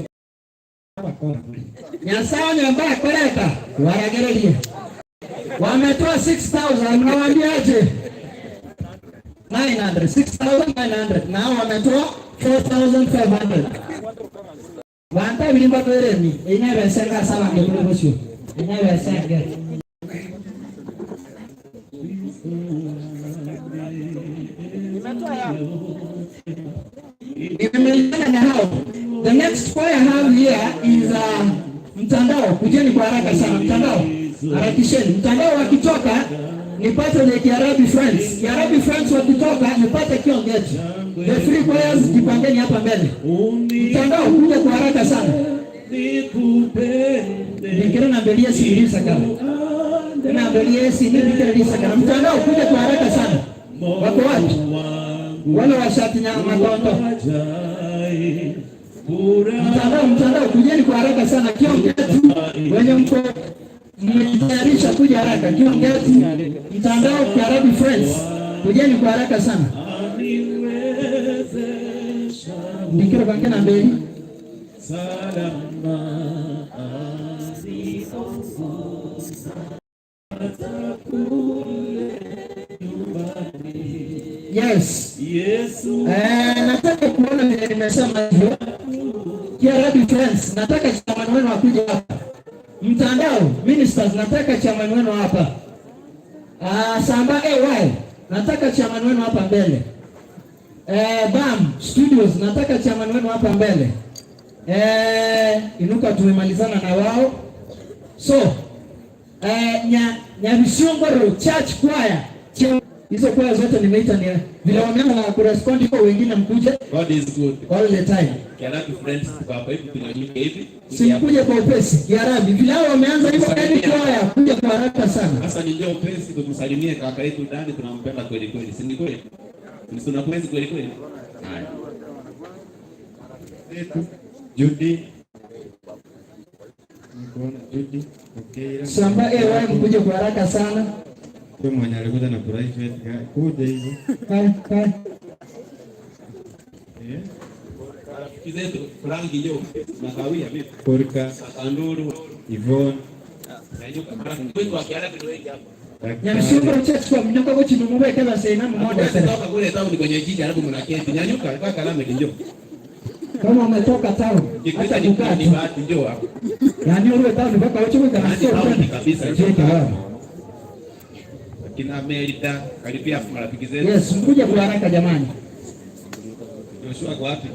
Nyasawa nyamba koreka waragerelia. Wametoa 6,000 mnawaambiaje? 900, 6,900. Now wametoa 4,500. Wanta bilimba tueremi. Ina besenga sawa kwa rusio. Ina besenga. The next choir I have here is mtandao. Kujeni kwa haraka sana mtandao. Harakisheni. Mtandao wakitoka nipate the Kiarabi Friends. Kiarabi Friends wakitoka nipate Kiongeti. The three choirs jipangeni hapa mbele. Mtandao kuja kwa haraka sana. Nikira na belia sikiliza kama. Na belia sikiliza kama. Mtandao kuja kwa haraka sana. Wako wapi? Wala washati nyama makondo. Mtandao kujeni kwa haraka sana. Kiongeti wenye mko mtayarisha kuja haraka. Kiongeti mtandao Kiarabi Friends kujeni kwa haraka sana. Ndikira bangena mbele. Yes. Nataka kuona vile nimesema hivyo. Kiarabi Friends, nataka chairman wenu akuje hapa. Mtandao Ministers, nataka chairman wenu hapa. Samba AY, nataka chairman wenu hapa mbele. BAM Studios, nataka chairman wenu hapa mbele. Inuka tumemalizana na wao. So, Nyabishongoro Church Choir. Hizo choir zote nimeita ni vile wameanza na correspond kwa wengine mkuje. God is good all the time. Kiarabi Friends kwa hapa hivi tunanyika hivi. Simkuje kwa upesi. Kiarabi vile hao wameanza hivyo hadi choir kuja kwa haraka sana. Sasa ni ndio upesi tumsalimie kaka yetu ndani, tunampenda kweli kweli. Si ni kweli? Tunapenda kweli kweli. Haya. Judy. Judy. Okay. Samba wewe mkuje kwa haraka sana. Kwa mwenye alikuja na private kuja hivi. Kai. Rafiki zetu Franki leo na kawia vipi? Korka, Sakanduru, Yvonne. Nayuka Franki. Kwa Kiarabi ndio wengi hapa. Nyamshukuru Church kwa mnyonga kwa chini mwe kama sasa mmoja sana. Kutoka kule town kwenye jiji alafu mnaketi. Nyanyuka kwa kalame njoo. Kama umetoka town. Hata kukaa ni bahati njoo hapo. Yaani wewe town mpaka uchoke kabisa. Kina Melita karibia marafiki zetu. Yes, mkuja kwa haraka jamani. Joshua kwa wapi?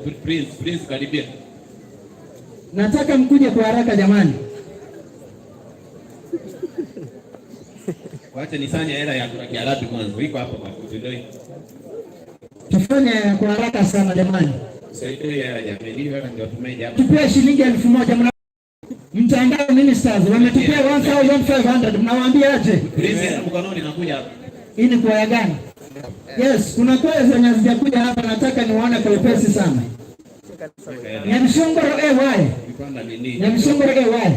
Prince karibia. Nataka mkuje kwa haraka jamani. Wacha nisanye hela ya Kiarabi mwanzo. Iko hapo kwa video. Tufanye kwa haraka sana jamani. Saidia hela jamani. Hela ndio tumeje hapa. Tupia shilingi 1,000 Mtandao Ministers wametupia 1,500 mnawaambia aje? Prince mkononi nakuja hapa. Hii ni kwaya gani? Yes, kuna kwaya zenye hazijakuja hapa, nataka niwaone kwa upesi sana. Nyamshongoro AY. Nyamshongoro AY.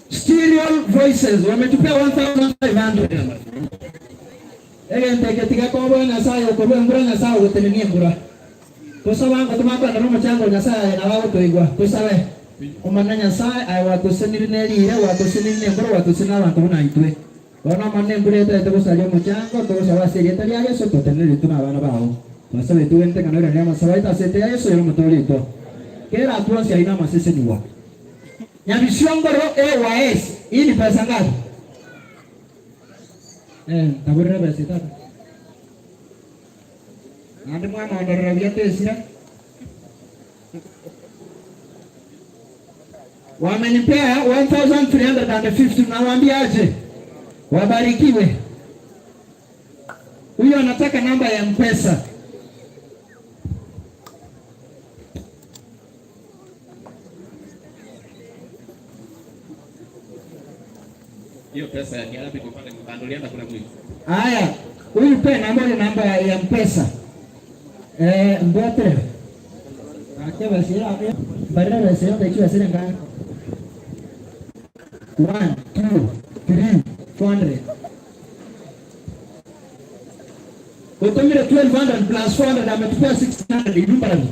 Stereo Voices wametupia 1,500. Nteketika kwa bwana sayo kwa ngura na sayo gotenenie ngura. Tosawa ngotumaba na romo chango nyasaye na wao toigwa. Tosawe. Umana nyasaye ai watusenire nerire watusenire ngura watusenira abantu bunaitwe. Wana manne ngure ta tosayo muchango tosawa serietari ya Yesu totenere tuna abana bao. Tosawe tuwente kanore ne masawaita sete ya Yesu yo mutolito. Kera atuansi aina masese niwa. Nyamshongoro AYS. Hii ni pesa ngapi? Tabura basi tatu. Ande mwana ondorera viatesira. Wamenipea 1,350 nawaambia aje? Wabarikiwe. Huyo anataka namba ya M-Pesa. Hiyo pesa ya kiarabu kupata kibandoliana kuna mwezi. Haya, huyu pe namba ya M-Pesa. Mbote. Acha basi hapo. Barara basi hapo ikiwa sina ngani. 1 2 3 400. Utomire 1200 plus 400 ametupea 600 idumbani.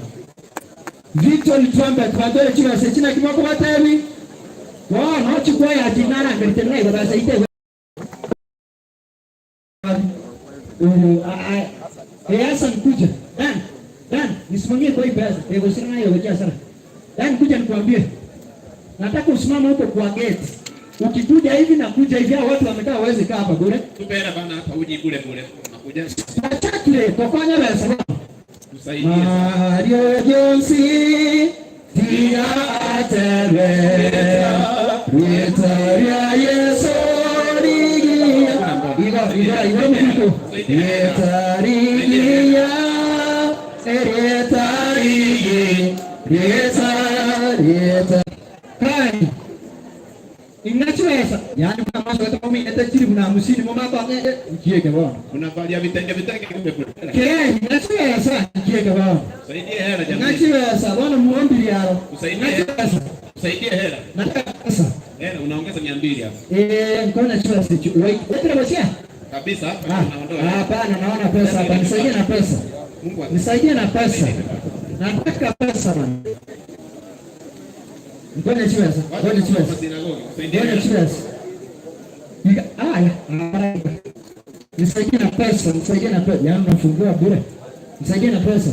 Victor Trumpet badole chiwa sechina kimoko batemi. Wao no chukua ya dinara ngetenai baba ite. Hassan kuja. Dan, nisimamie kwa hii pesa. Ego sina hiyo wecha sana. Dan kuja nikwambie. Nataka usimame huko kwa gate. Ukikuja hivi na kuja hivi watu wamekaa waweze kaa hapa bure. Tupe hela bana hapa uji bure. Nakuja. Chakile tofanya pesa. Tusaidie. Mario Jonsi dia atebe. Ritaria Yesu rigia. Iba mtu. Ritaria Rita. Hai. Inachoweza. Yaani kama mambo kama mimi natachiri kuna msini mama hapa kieke bwana. Unavalia vitenge kumbe kule. Kile inachoweza kieke bwana. Saidie hela jamani. Inachoweza bwana muombi yao. Usaidie hela. Nataka pesa. Hela unaongeza 200 hapo. Mbona choweza wewe unachia? Kabisa hapa naondoa. Hapana naona pesa hapa. Nisaidie na pesa. Nisaidie na pesa. Nataka pesa bwana. Ngoja chiweza. Nisaidie na pesa. Yaani nafungua bure. Nisaidie na pesa.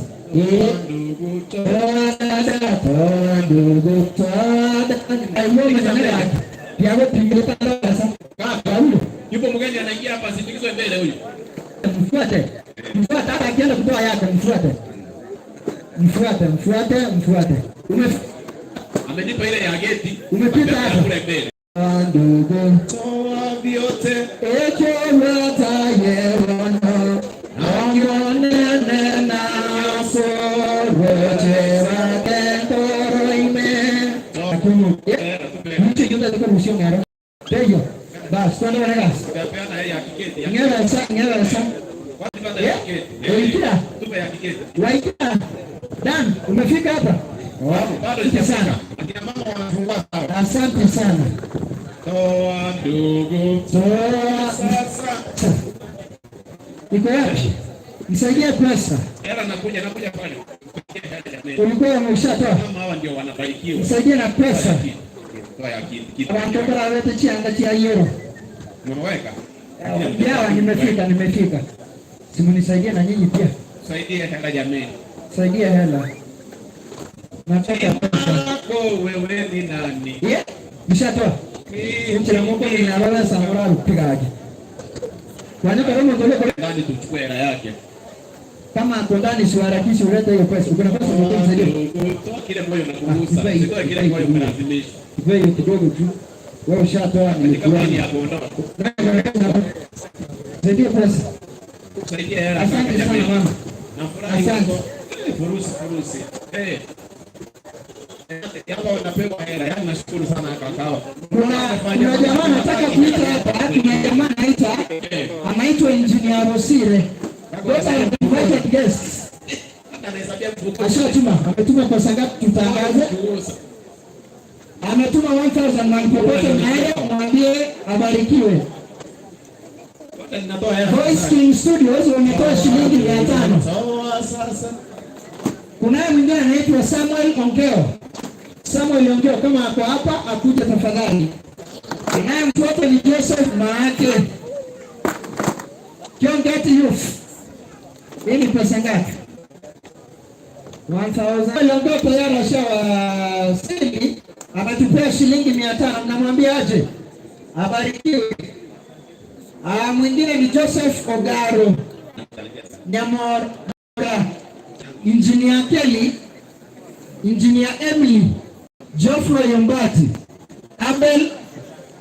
Ndugu tada. Aiyo mnanela. Piago pingo pesa. Paulo. Yupo mgeni anaingia hapa sindikizwe mbele huyu. Mfuate hata akienda kutoa yake mfuate. Amenipa ile ya geti. Umepita hapa kule mbele. Ndugu toa vyote echo matayerono Nongonene na soroche wakentoroime Mche yunga tuko rusio ngaro Teyo Bas, tuande wanegas Tupeana ya kiketi Ngewesa Waikira Waikira Dan, umefika hapa Bado sijafika. Akina mama wanafungua sawa. Asante sana. Toa ndugu. Toa sasa. Iko wapi? Nisaidie pesa. Hela nakuja pale. Ulikuwa umeshatoa. Mama hawa ndio wanabarikiwa. Nisaidie na pesa. Toa ya kitu. Wanatoka wote chianga chia euro. Umeweka? Yawa nimefika. Simu nisaidie na nyinyi pia. Saidie hela jameni. Saidia hela. Nataka pesa. Wewe ni nani? Nishatoa. Mchana mwako ninalala samura upigaje. Kwani kama mtole kwa ndani tuchukue hela yake. Kama ako ndani siharakishe ulete hiyo pesa. Uko na pesa mtosaidia. Toa kile moyo unakugusa. Sitoe kile moyo unalazimisha. Wewe kidogo tu. Wewe ushatoa ni kama ni hapo ondoka. Saidia pesa. Saidia hela. Asante sana mama. Asante. Furusi. Yamba unapewa hela. Yaani nashukuru sana kakao. Kuna jamaa nataka kuita hapa. Kuna jamaa anaitwa Engineer Rosire. Those are invited guests. Ametuma pesa ngapi tutangaze? Ametuma 1000 na popote naye mwambie abarikiwe. Voice King Studios wametoa shilingi 500. Sawa sasa. Kunaye mwingine anaitwa Samuel Ongeo kama ako hapa akuja tafadhali. Kunaye mtoto ni Joseph Maake. Kiongeti Youth. Hii ni pesa ngapi? 1000. Ongeo tayari ashawa sili ametupea shilingi 500. Mnamwambia aje? Abarikiwe. Mwingine ni Joseph Ogaro. Nyamora. Engineer Kelly, Engineer Emily, Geoffrey Yombati, Abel